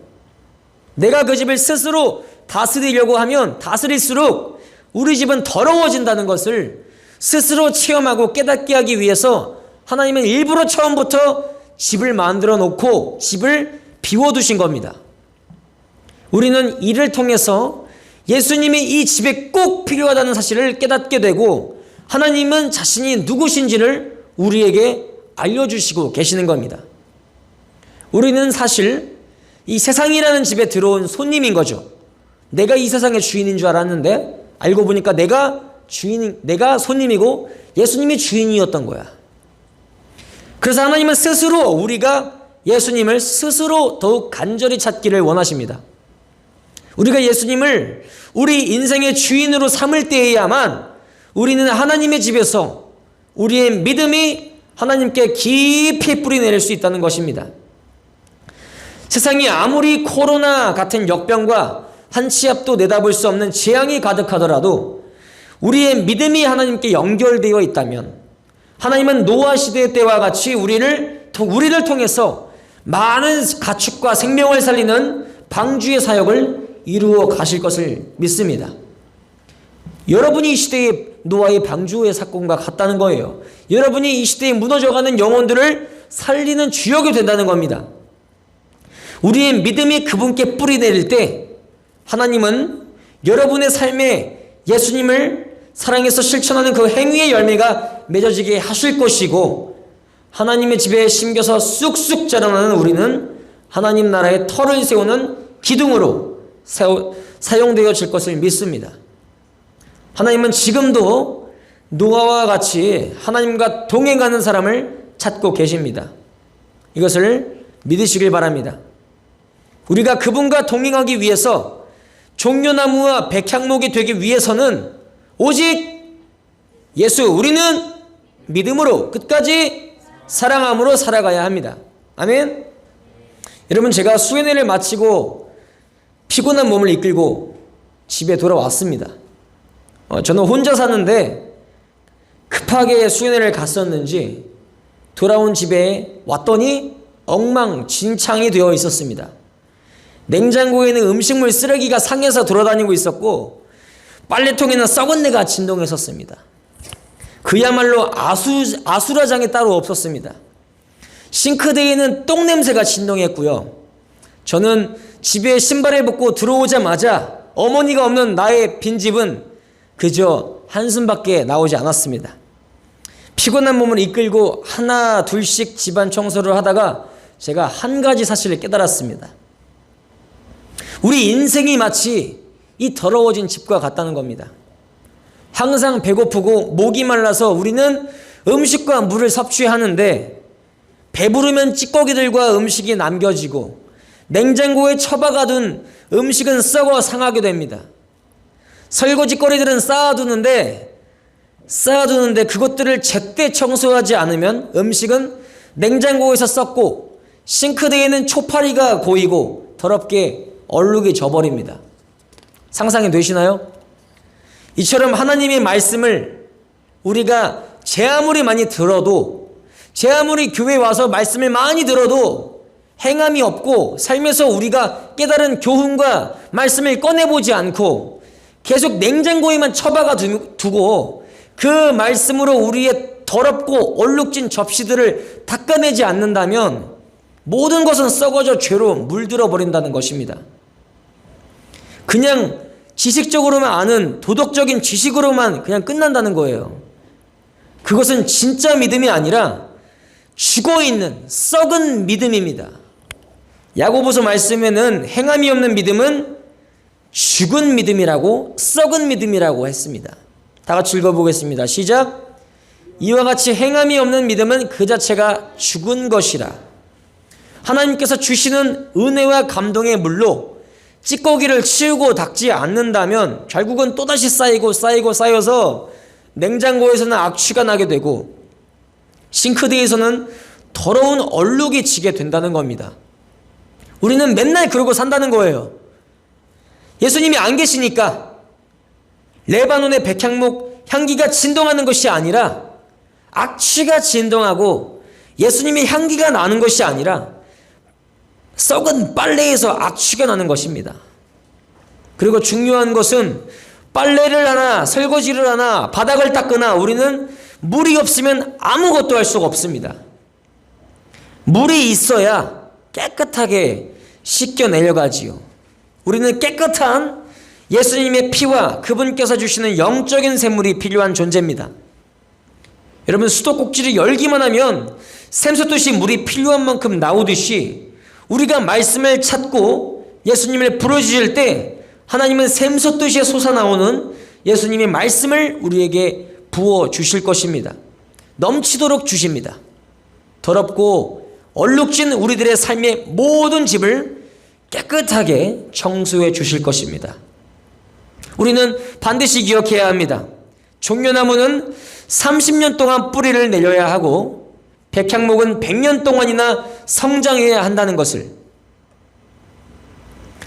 내가 그 집을 스스로 다스리려고 하면 다스릴수록 우리 집은 더러워진다는 것을 스스로 체험하고 깨닫게 하기 위해서 하나님은 일부러 처음부터 집을 만들어 놓고 집을 비워두신 겁니다. 우리는 이를 통해서 예수님이 이 집에 꼭 필요하다는 사실을 깨닫게 되고 하나님은 자신이 누구신지를 우리에게 알려주시고 계시는 겁니다. 우리는 사실 이 세상이라는 집에 들어온 손님인 거죠. 내가 이 세상의 주인인 줄 알았는데 알고 보니까 내가 손님이고 예수님이 주인이었던 거야. 그래서 하나님은 스스로 우리가 예수님을 스스로 더욱 간절히 찾기를 원하십니다. 우리가 예수님을 우리 인생의 주인으로 삼을 때에야만 우리는 하나님의 집에서 우리의 믿음이 하나님께 깊이 뿌리 내릴 수 있다는 것입니다. 세상이 아무리 코로나 같은 역병과 한 치 앞도 내다볼 수 없는 재앙이 가득하더라도 우리의 믿음이 하나님께 연결되어 있다면 하나님은 노아 시대 때와 같이 우리를 통해서 많은 가축과 생명을 살리는 방주의 사역을 이루어 가실 것을 믿습니다. 여러분이 이 시대의 노아의 방주의 사건과 같다는 거예요. 여러분이 이 시대에 무너져가는 영혼들을 살리는 주역이 된다는 겁니다. 우리의 믿음이 그분께 뿌리 내릴 때 하나님은 여러분의 삶에 예수님을 사랑에서 실천하는 그 행위의 열매가 맺어지게 하실 것이고, 하나님의 집에 심겨서 쑥쑥 자라나는 우리는 하나님 나라의 터를 세우는 기둥으로 사용되어질 것을 믿습니다. 하나님은 지금도 노아와 같이 하나님과 동행하는 사람을 찾고 계십니다. 이것을 믿으시길 바랍니다. 우리가 그분과 동행하기 위해서 종려나무와 백향목이 되기 위해서는 오직 예수, 우리는 믿음으로 끝까지 사랑함으로 살아가야 합니다. 아멘. 여러분, 제가 수련회를 마치고 피곤한 몸을 이끌고 집에 돌아왔습니다. 저는 혼자 사는데 급하게 수련회를 갔었는지 돌아온 집에 왔더니 엉망진창이 되어 있었습니다. 냉장고에는 음식물 쓰레기가 상해서 돌아다니고 있었고, 빨래통에는 썩은 내가 진동했었습니다. 그야말로 아수라장이 따로 없었습니다. 싱크대에는 똥냄새가 진동했고요. 저는 집에 신발을 벗고 들어오자마자 어머니가 없는 나의 빈집은 그저 한숨밖에 나오지 않았습니다. 피곤한 몸을 이끌고 하나 둘씩 집안 청소를 하다가 제가 한 가지 사실을 깨달았습니다. 우리 인생이 마치 이 더러워진 집과 같다는 겁니다. 항상 배고프고 목이 말라서 우리는 음식과 물을 섭취하는데, 배부르면 찌꺼기들과 음식이 남겨지고 냉장고에 처박아둔 음식은 썩어 상하게 됩니다. 설거지거리들은 쌓아두는데 그것들을 제때 청소하지 않으면 음식은 냉장고에서 썩고 싱크대에는 초파리가 고이고 더럽게 얼룩이 져버립니다. 상상이 되시나요? 이처럼 하나님의 말씀을 우리가 제 아무리 많이 들어도, 제 아무리 교회에 와서 말씀을 많이 들어도 행함이 없고, 삶에서 우리가 깨달은 교훈과 말씀을 꺼내보지 않고 계속 냉장고에만 처박아 두고 그 말씀으로 우리의 더럽고 얼룩진 접시들을 닦아내지 않는다면 모든 것은 썩어져 죄로 물들어 버린다는 것입니다. 그냥 지식적으로만 아는 도덕적인 지식으로만 그냥 끝난다는 거예요. 그것은 진짜 믿음이 아니라 죽어있는 썩은 믿음입니다. 야고보서 말씀에는 행함이 없는 믿음은 죽은 믿음이라고, 썩은 믿음이라고 했습니다. 다 같이 읽어보겠습니다. 시작. 이와 같이 행함이 없는 믿음은 그 자체가 죽은 것이라. 하나님께서 주시는 은혜와 감동의 물로 찌꺼기를 치우고 닦지 않는다면 결국은 또다시 쌓여서 냉장고에서는 악취가 나게 되고 싱크대에서는 더러운 얼룩이 지게 된다는 겁니다. 우리는 맨날 그러고 산다는 거예요. 예수님이 안 계시니까 레바논의 백향목 향기가 진동하는 것이 아니라 악취가 진동하고, 예수님의 향기가 나는 것이 아니라 썩은 빨래에서 악취가 나는 것입니다. 그리고 중요한 것은 빨래를 하나, 설거지를 하나, 바닥을 닦거나 우리는 물이 없으면 아무것도 할 수가 없습니다. 물이 있어야 깨끗하게 씻겨내려가지요. 우리는 깨끗한 예수님의 피와 그분께서 주시는 영적인 샘물이 필요한 존재입니다. 여러분, 수도꼭지를 열기만 하면 샘솟듯이 물이 필요한 만큼 나오듯이 우리가 말씀을 찾고 예수님을 부르짖을 때 하나님은 샘솟듯이 솟아나오는 예수님의 말씀을 우리에게 부어주실 것입니다. 넘치도록 주십니다. 더럽고 얼룩진 우리들의 삶의 모든 집을 깨끗하게 청소해 주실 것입니다. 우리는 반드시 기억해야 합니다. 종려나무는 30년 동안 뿌리를 내려야 하고 백향목은 100년 동안이나 성장해야 한다는 것을,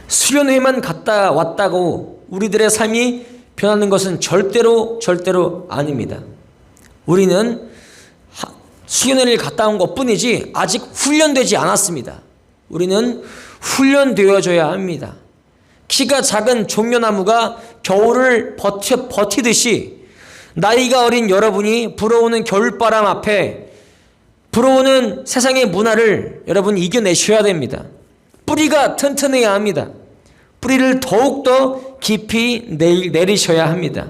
수련회만 갔다 왔다고 우리들의 삶이 변하는 것은 절대로 아닙니다. 우리는 수련회를 갔다 온 것뿐이지 아직 훈련되지 않았습니다. 우리는 훈련되어져야 합니다. 키가 작은 종려나무가 겨울을 버티듯이 나이가 어린 여러분이 불어오는 겨울바람 앞에, 불어오는 세상의 문화를 여러분 이겨내셔야 됩니다. 뿌리가 튼튼해야 합니다. 뿌리를 더욱더 깊이 내리셔야 합니다.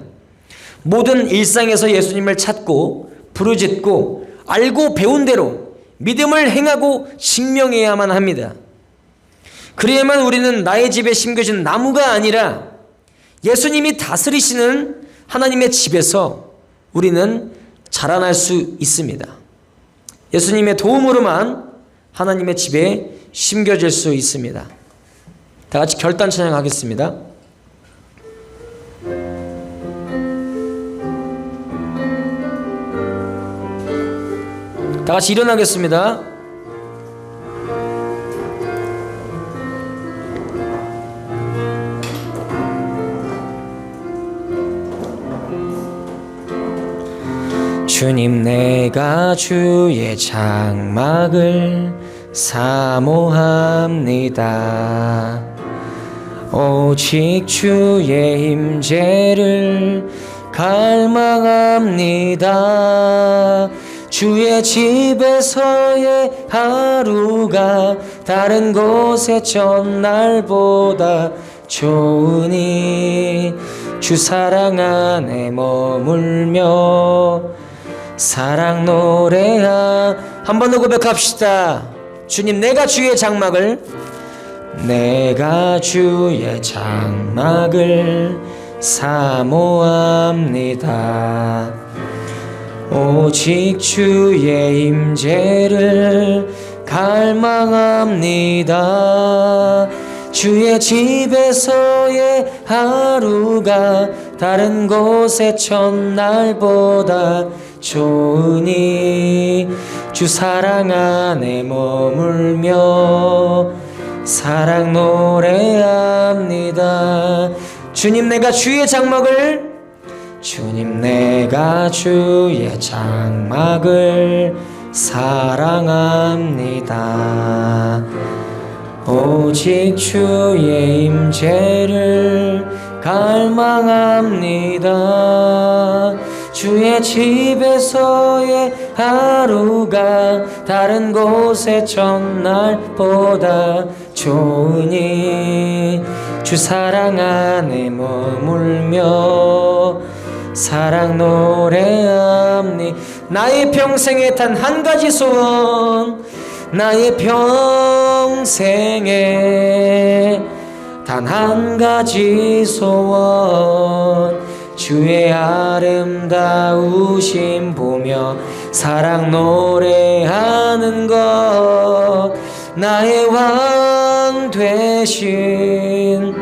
모든 일상에서 예수님을 찾고 부르짖고 알고 배운 대로 믿음을 행하고 증명해야만 합니다. 그래야만 우리는 나의 집에 심겨진 나무가 아니라 예수님이 다스리시는 하나님의 집에서 우리는 자라날 수 있습니다. 예수님의 도움으로만 하나님의 집에 심겨질 수 있습니다. 다 같이 결단 찬양하겠습니다. 다 같이 일어나겠습니다. 주님, 내가 주의 장막을 사모합니다. 오직 주의 임재를 갈망합니다. 주의 집에서의 하루가 다른 곳의 전날보다 좋으니 주 사랑 안에 머물며 사랑 노래하. 한 번 더 고백합시다. 주님, 내가 주의 장막을 사모합니다. 오직 주의 임재를 갈망합니다. 주의 집에서의 하루가 다른 곳의 첫날보다 좋으니 주 사랑 안에 머물며 사랑 노래합니다. 주님, 내가 주의 장막을 사랑합니다. 오직 주의 임재를 갈망합니다. 주의 집에서의 하루가 다른 곳의 첫날보다 좋으니 주 사랑 안에 머물며 사랑 노래합니다. 나의 평생에 단 한 가지 소원, 나의 평생에 단 한 가지 소원, 주의 아름다우심 보며 사랑 노래하는 것, 나의 왕 되신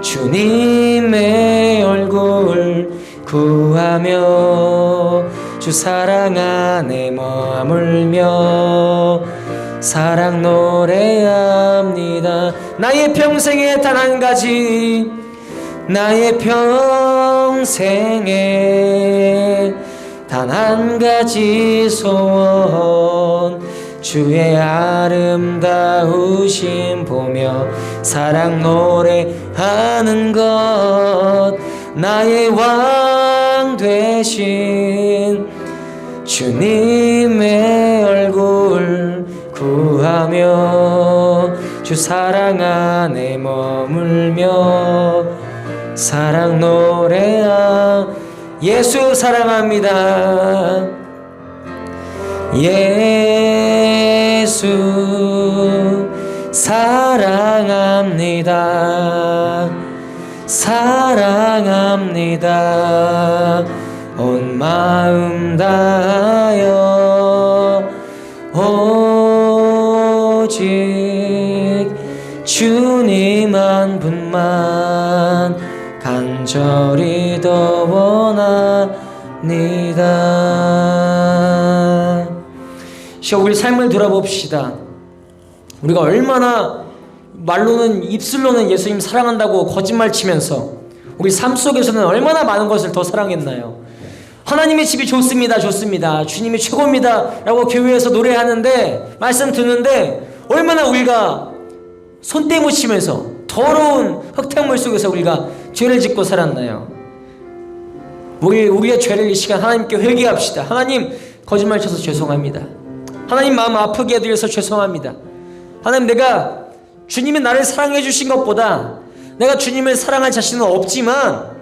주님의 얼굴 구하며 주 사랑 안에 머물며 사랑 노래합니다. 나의 평생에 단 한 가지, 나의 평생에 단 한 가지 소원, 주의 아름다우심 보며 사랑 노래하는 것, 나의 왕 되신 주님의 얼굴 구하며 주 사랑 안에 머물며 사랑 노래하. 예수 사랑합니다. 예수 사랑합니다. 사랑합니다. 온 마음 다하여 오직 주님 한 분만 간절히 더 원합니다. 우리 삶을 돌아봅시다. 우리가 얼마나 말로는, 입술로는 예수님 사랑한다고 거짓말 치면서 우리 삶 속에서는 얼마나 많은 것을 더 사랑했나요? 하나님의 집이 좋습니다, 좋습니다, 주님이 최고입니다 라고 교회에서 노래하는데, 말씀 듣는데 얼마나 우리가 손때 묻히면서 더러운 흙탕물 속에서 우리가 죄를 짓고 살았나요? 우리의 죄를 이 시간 하나님께 회개합시다. 하나님, 거짓말 쳐서 죄송합니다. 하나님, 마음 아프게 해드려서 죄송합니다. 하나님, 내가 주님이 나를 사랑해 주신 것보다 내가 주님을 사랑할 자신은 없지만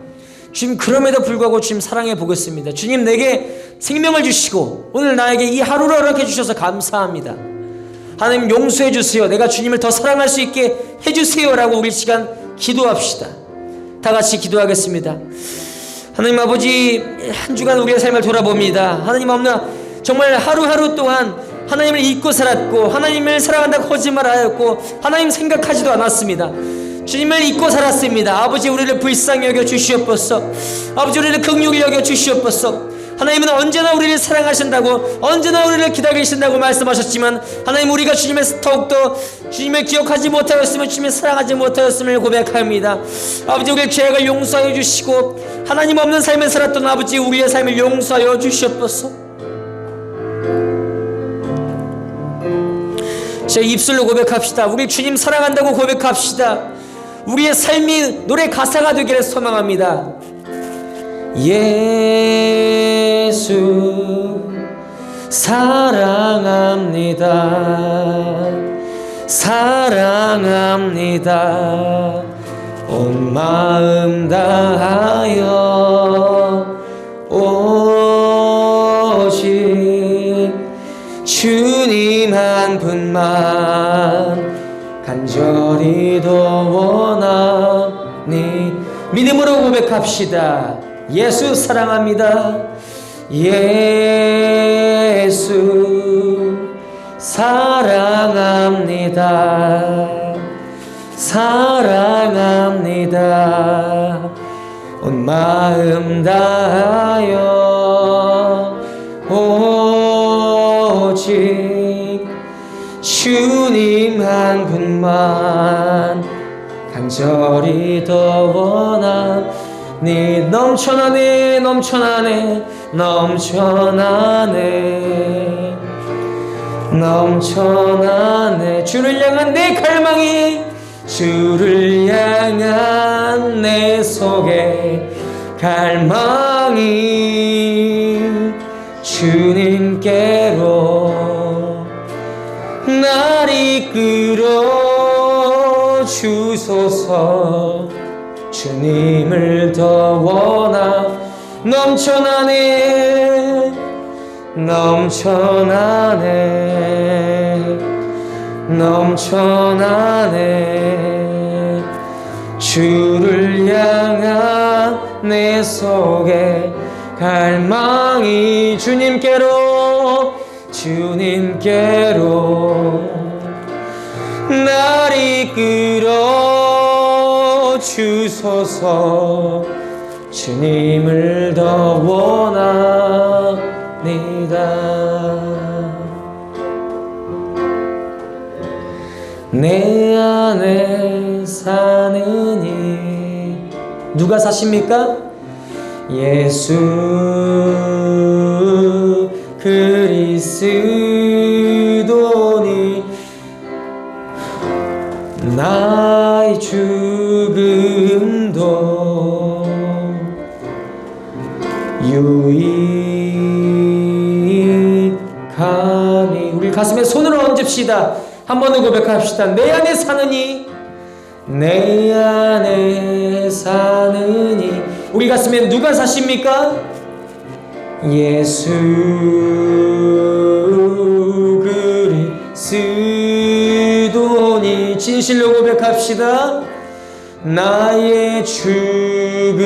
주님 그럼에도 불구하고 주님 사랑해 보겠습니다. 주님 내게 생명을 주시고 오늘 나에게 이 하루를 허락해 주셔서 감사합니다. 하나님 용서해 주세요. 내가 주님을 더 사랑할 수 있게 해주세요 라고 우리 시간 기도합시다. 다 같이 기도하겠습니다. 하나님 아버지, 한 주간 우리의 삶을 돌아봅니다. 하나님 없나 정말 하루하루 동안 하나님을 잊고 살았고 하나님을 사랑한다고 거짓말하였고 하나님 생각하지도 않았습니다. 주님을 잊고 살았습니다. 아버지 우리를 불쌍히 여겨 주시옵소서. 아버지 우리를 긍휼히 여겨 주시옵소서. 하나님은 언제나 우리를 사랑하신다고 언제나 우리를 기다리신다고 말씀하셨지만 하나님 우리가 주님을 더욱더 주님을 기억하지 못하였으면 주님을 사랑하지 못하였음을 고백합니다. 아버지 우리의 죄악을 용서하여 주시고 하나님 없는 삶을 살았던 아버지 우리의 삶을 용서하여 주시옵소서. 제 입술로 고백합시다. 우리 주님 사랑한다고 고백합시다. 우리의 삶이 노래 가사가 되기를 소망합니다. 예수 사랑합니다. 사랑합니다. 온 마음 다하여 오직 주님 한 분만 간절히 더 원하니 믿음으로 고백합시다. 예수 사랑합니다. 예수 사랑합니다. 사랑합니다. 온 마음 다하여 오직 주님 한 분만 간절히 더 원하니 넘쳐나네 넘쳐나네 넘쳐나네 넘쳐나네 주를 향한 내 갈망이 주를 향한 내 속에 갈망이 주님께로 날 이끌어 주소서. 주님을 더 원하 넘쳐나네 넘쳐나네 넘쳐나네 주를 향한 내 속에 갈망이 주님께로 주님께로 날 이끌어 주소서. 주님을 더 원합니다. 내 안에 사느니 누가 사십니까? 예수 그리스도니 나의 죽음도 유익하니 우리 가슴에 손을 얹읍시다. 한 번 더 고백합시다. 내 안에 사느니 내 안에 사느니 우리 가슴에 누가 사십니까? 예수 그리스도니 진실로 고백합시다. 나의 죽음도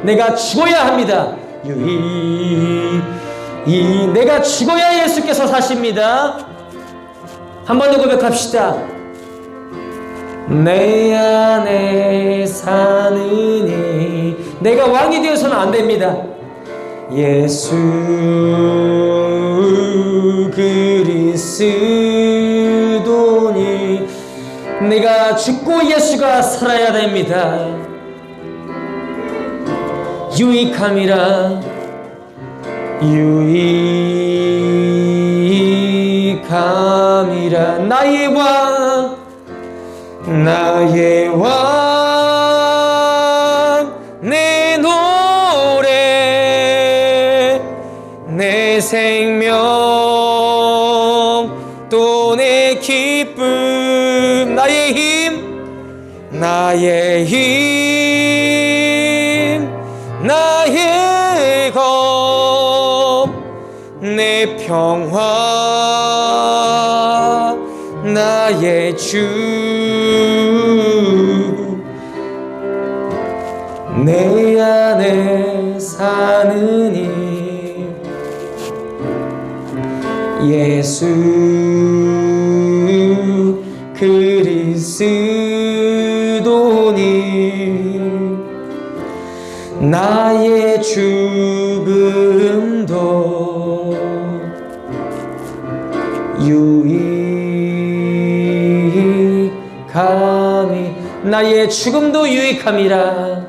내가 죽어야 합니다. 내가 죽어야 예수께서 사십니다. 한 번 더 고백합시다. 내 안에 사느니 내가 왕이 되어서는 안 됩니다. 예수 그리스도니 내가 죽고 예수가 살아야 됩니다. 유익함이라 유익함이라 나의 왕 나의 왕 내 노래 내 생명 또 내 기쁨 나의 힘 나의 힘 나의 검 내 평화 나의 주 내 안에 사는 힘 예수 그리스도님 나의 죽음도 유익함이 나의 죽음도 유익함이라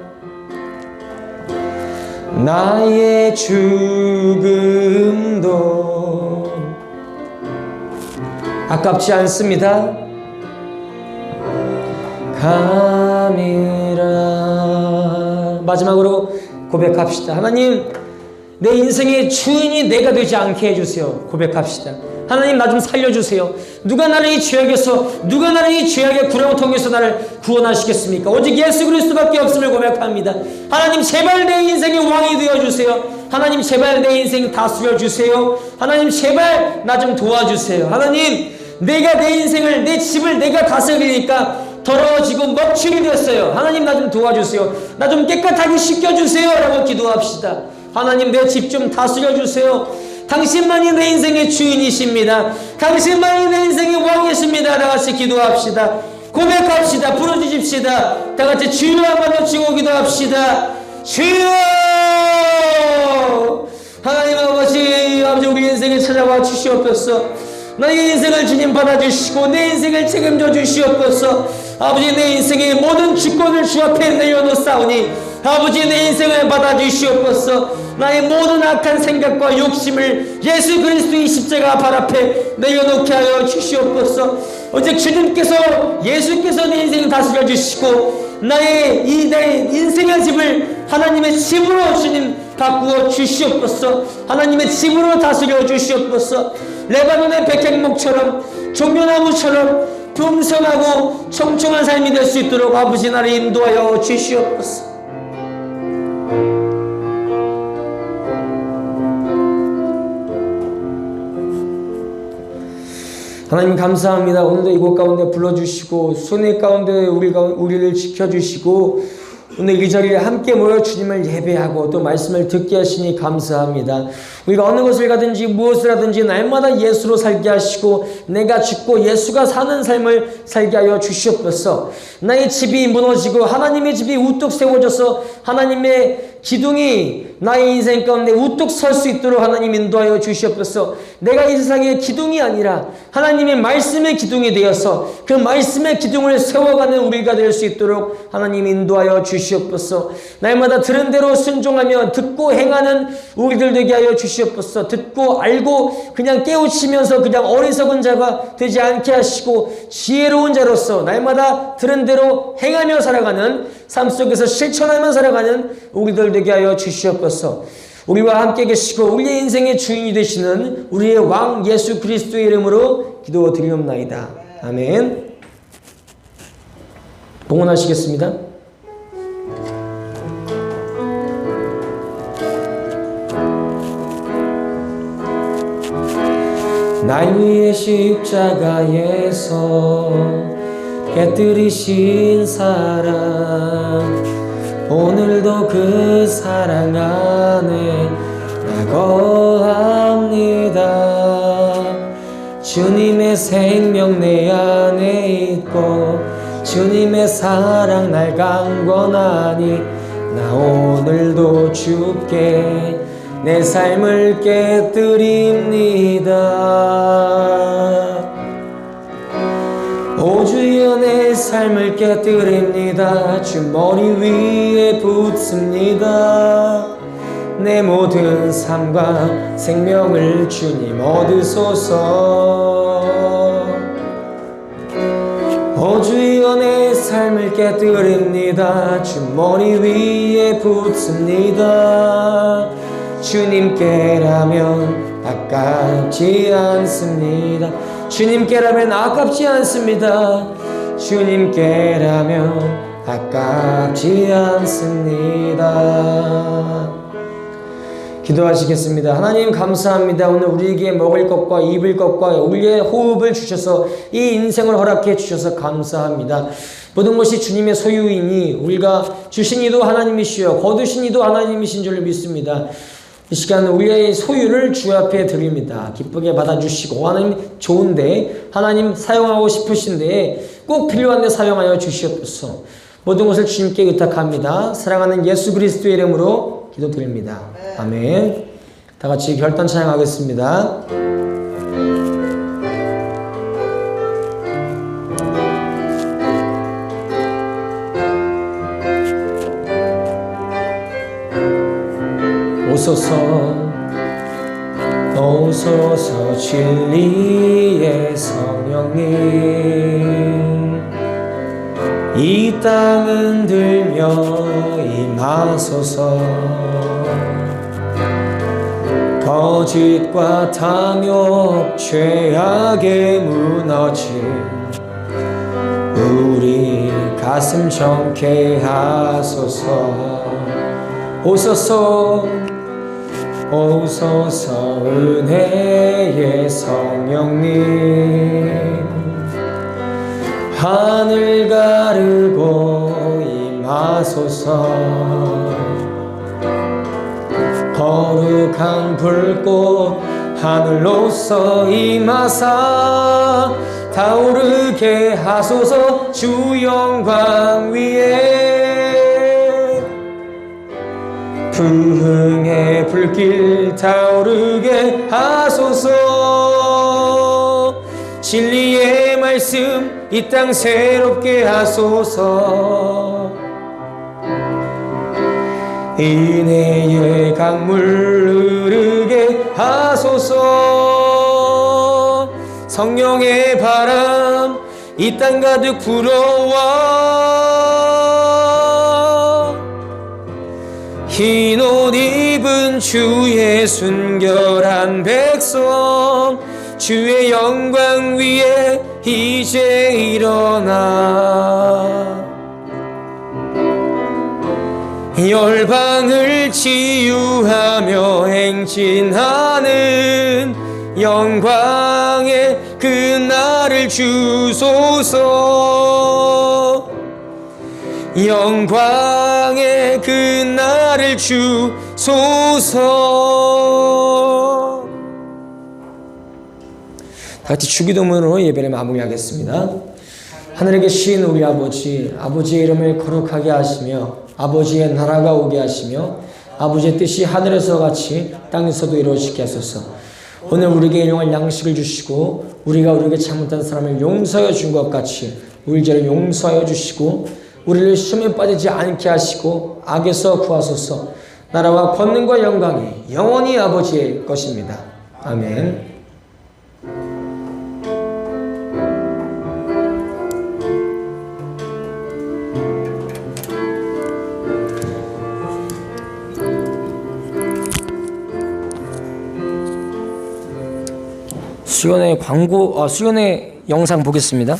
나의 죽음도 아깝지 않습니다. 감이라. 마지막으로 고백합시다. 하나님, 내 인생의 주인이 내가 되지 않게 해주세요. 고백합시다. 하나님, 나 좀 살려주세요. 누가 나를 이 죄악의 구렁텅이에서 나를 구원하시겠습니까? 오직 예수 그리스도밖에 없음을 고백합니다. 하나님, 제발 내 인생의 왕이 되어주세요. 하나님, 제발 내 인생 다스려주세요. 하나님, 제발 나 좀 도와주세요. 하나님, 내가 내 인생을, 내 집을 내가 다스리니까 더러워지고 먹칠이 됐어요. 하나님, 나 좀 도와주세요. 나 좀 깨끗하게 씻겨주세요. 라고 기도합시다. 하나님, 내 집 좀 다스려주세요. 당신만이 내 인생의 주인이십니다. 당신만이 내 인생의 왕이십니다. 다같이 기도합시다. 고백합시다. 부르짖읍시다. 다같이 주여 한번 외치고 기도합시다. 주여! 하나님 아버지, 우리 인생에 찾아와 주시옵소서. 나의 인생을 주님 받아주시고 내 인생을 책임져 주시옵소서. 아버지, 내 인생의 모든 주권을 주 앞에 내려놓사오니 아버지, 내 인생을 받아주시옵소서. 나의 모든 악한 생각과 욕심을 예수 그리스도의 십자가 발 앞에 내려놓게 하여 주시옵소서. 오직 주님께서, 예수께서 내 인생을 다스려 주시고 나의 인생의 집을 하나님의 집으로 주님 바꾸어 주시옵소서. 하나님의 집으로 다스려 주시옵소서. 레바논의 백향목처럼 종려나무처럼 풍성하고 청청한 삶이 될 수 있도록 아버지 나를 인도하여 주시옵소서. 하나님 감사합니다. 오늘도 이곳 가운데 불러주시고 손의 가운데 우리를 지켜주시고 오늘 이 자리에 함께 모여 주님을 예배하고 또 말씀을 듣게 하시니 감사합니다. 우리가 어느 곳을 가든지 무엇을 하든지 날마다 예수로 살게 하시고 내가 죽고 예수가 사는 삶을 살게 하여 주시옵소서. 나의 집이 무너지고 하나님의 집이 우뚝 세워져서 하나님의 기둥이 나의 인생 가운데 우뚝 설 수 있도록 하나님 인도하여 주시옵소서. 내가 이 세상의 기둥이 아니라 하나님의 말씀의 기둥이 되어서 그 말씀의 기둥을 세워가는 우리가 될 수 있도록 하나님 인도하여 주시옵소서. 날마다 들은 대로 순종하며 듣고 행하는 우리들 되게 하여 주시옵소서. 듣고 알고 그냥 깨우치면서 그냥 어리석은 자가 되지 않게 하시고 지혜로운 자로서 날마다 들은 대로 행하며 살아가는 삶 속에서 실천하며 살아가는 우리들 되게 하여 주시옵소서. 우리와 함께 계시고 우리의 인생의 주인이 되시는 우리의 왕 예수 그리스도의 이름으로 기도드리옵나이다. 아멘. 봉헌하시겠습니다. 날 위해 십자가에서 깨뜨리신 사랑 오늘도 그 사랑 안에 나 거합니다. 주님의 생명 내 안에 있고 주님의 사랑 날 강권하니 나 오늘도 주께 내 삶을 깨뜨립니다. 오 주여 내 삶을 깨뜨립니다. 주 머리 위에 붓습니다. 내 모든 삶과 생명을 주님 얻으소서. 오 주여 내 삶을 깨뜨립니다. 주 머리 위에 붓습니다. 주님께라면 아깝지 않습니다. 주님께라면 아깝지 않습니다. 주님께라면 아깝지 않습니다. 기도하시겠습니다. 하나님 감사합니다. 오늘 우리에게 먹을 것과 입을 것과 우리의 호흡을 주셔서 이 인생을 허락해 주셔서 감사합니다. 모든 것이 주님의 소유이니 우리가 주신 이도 하나님이시여 거두신 이도 하나님이신 줄 믿습니다. 이 시간 우리의 소유를 주 앞에 드립니다. 기쁘게 받아주시고 하나님 좋은데 하나님 사용하고 싶으신데 꼭 필요한데 사용하여 주시옵소서. 모든 것을 주님께 의탁합니다. 사랑하는 예수 그리스도의 이름으로 기도드립니다. 아멘. 다 같이 결단 찬양하겠습니다. 오소서 진리의 성령님 이 땅은 들며 임하소서 거짓과 탐욕 죄악에 무너진 우리 가슴 정케 하소서 오소서 은혜의 성령님 하늘 가르고 임하소서 거룩한 불꽃 하늘로서 임하사 타오르게 하소서 주 영광 위에 부흥의 불길 타오르게 하소서 진리의 말씀 이 땅 새롭게 하소서 은혜의 강물 흐르게 하소서 성령의 바람 이 땅 가득 불어와 흰 옷 입은 주의 순결한 백성 주의 영광 위에 이제 일어나 열방을 치유하며 행진하는 영광의 그날을 주소서 영광의 그날을 주소서 다같이 주기도문으로 예배를 마무리하겠습니다. 하늘에 계신 우리 아버지, 아버지의 이름을 거룩하게 하시며 아버지의 나라가 오게 하시며 아버지의 뜻이 하늘에서 같이 땅에서도 이루어지게 하소서. 오늘 우리에게 일용할 양식을 주시고 우리가 우리에게 잘못한 사람을 용서하여 준 것 같이 우리 죄를 용서하여 주시고 우리를 시험에 빠지지 않게 하시고 악에서 구하소서. 나라와 권능과 영광이 영원히 아버지의 것입니다. 아멘. 수연의 영상 보겠습니다.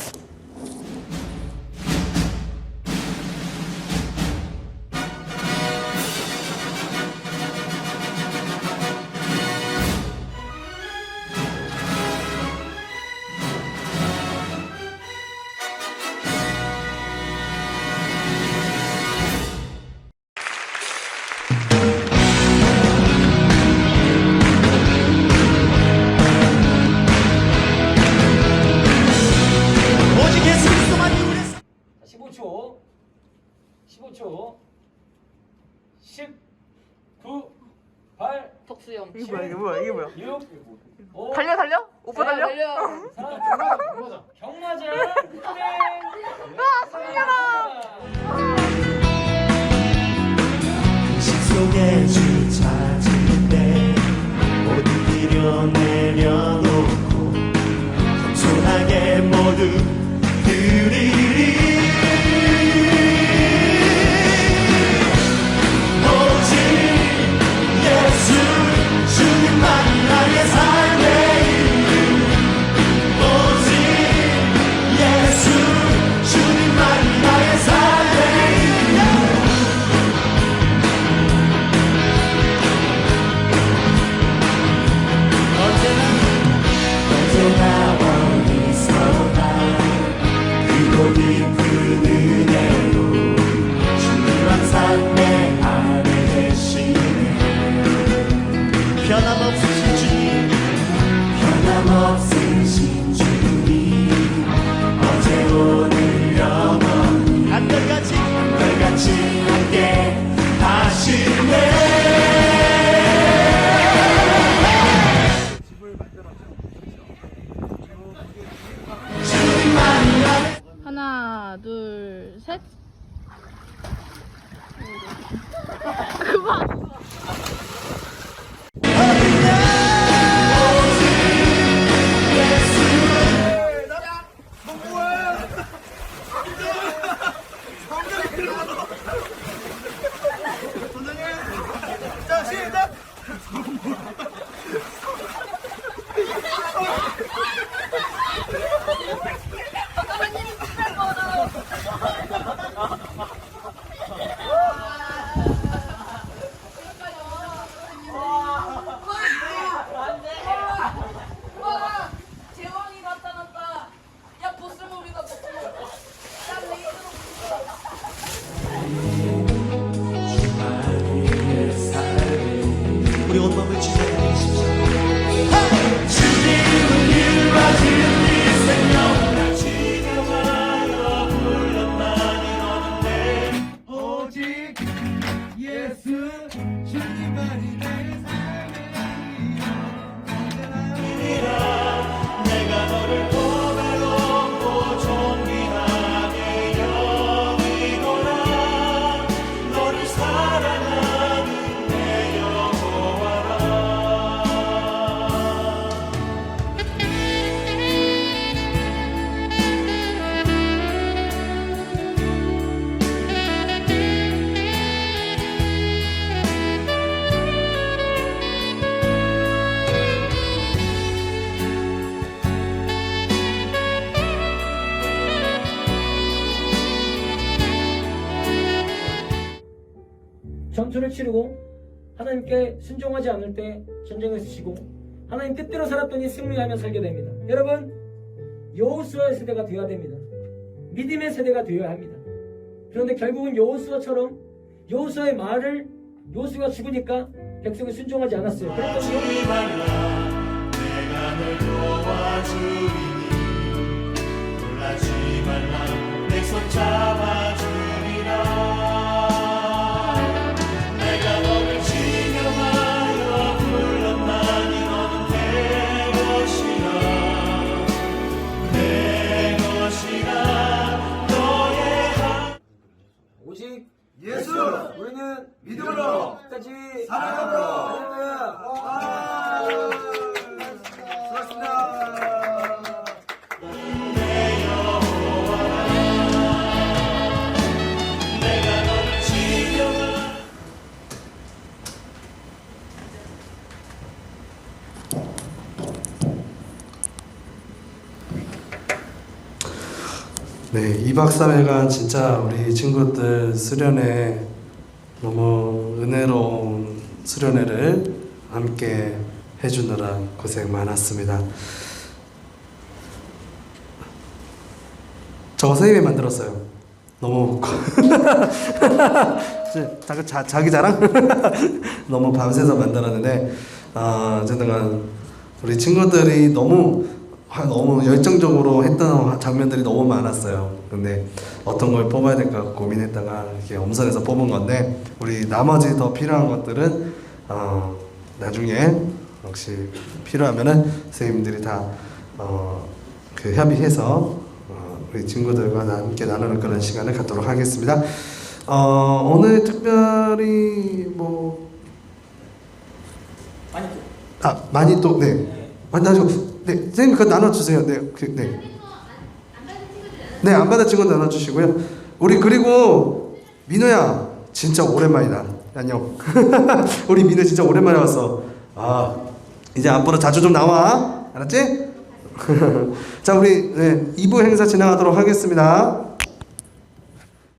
오직 예수 그리스도만이 우리의 15초 10 9 8 턱수염. 이게 뭐야 6 5 달려? 오빠 달려? 4 경마자 속에 주 찾을 때 모두 뒤려 내려놓고 겸손하게 모두 드리리 오직 예수 주님만이 나의 삶의 이유 오직 예수 둘, 셋. 그만. 제왕이 나타났다. 야 보스모비가 우리 온 마음을 지새기십시오. 오직 예수 주님만이 내 삶의 이라 내가 너를 고백하고 존귀하게 여기노라 너를 사랑하는 내 여호와라. 전투를 치르고 하나님께 순종하지 않을 때 전쟁에서 지고 하나님 뜻대로 살았더니 승리하며 살게 됩니다. 여러분, 여호수아의 세대가 되어야 됩니다. 믿음의 세대가 되어야 합니다. 그런데 결국은 여호수아처럼 여호수아의 말을 여호수아가 죽으니까 백성이 순종하지 않았어요. 그랬더니 내가 널 도와주리니 놀라지 말라 내 손 잡아주리라. 내가 너를 지명하여 불렀나니 너는 내 것이라 너의 오직 예수 우리는 믿음으로 끝까지 사랑으로. 내가 너를 지명하여 네, 2박 3일간 진짜 우리 친구들 수련회 너무 은혜로운 수련회를 함께 해주느라 고생 많았습니다. 저거 선생님이 만들었어요. 너무 자기 자랑? 너무 밤새서 만들었는데 어쨌든 우리 친구들이 너무 열정적으로 했던 장면들이 너무 많았어요. 근데 어떤 걸 뽑아야 될까 고민했다가 이렇게 엄선해서 뽑은 건데 우리 나머지 더 필요한 것들은 나중에 혹시 필요하면은 선생님들이 다 그 협의해서 우리 친구들과 함께 나누는 그런 시간을 갖도록 하겠습니다. 오늘 특별히 뭐 많이 또 네. 나죠. 네, 선생님 그거 나눠주세요. 네, 네, 안 받은 친구 나눠주시고요. 우리 그리고 민호야 진짜 오랜만이다. 안녕. 우리 민호 진짜 오랜만에 왔어. 이제 앞으로 자주 좀 나와. 알았지? 자, 우리 2부 행사 진행하도록 하겠습니다.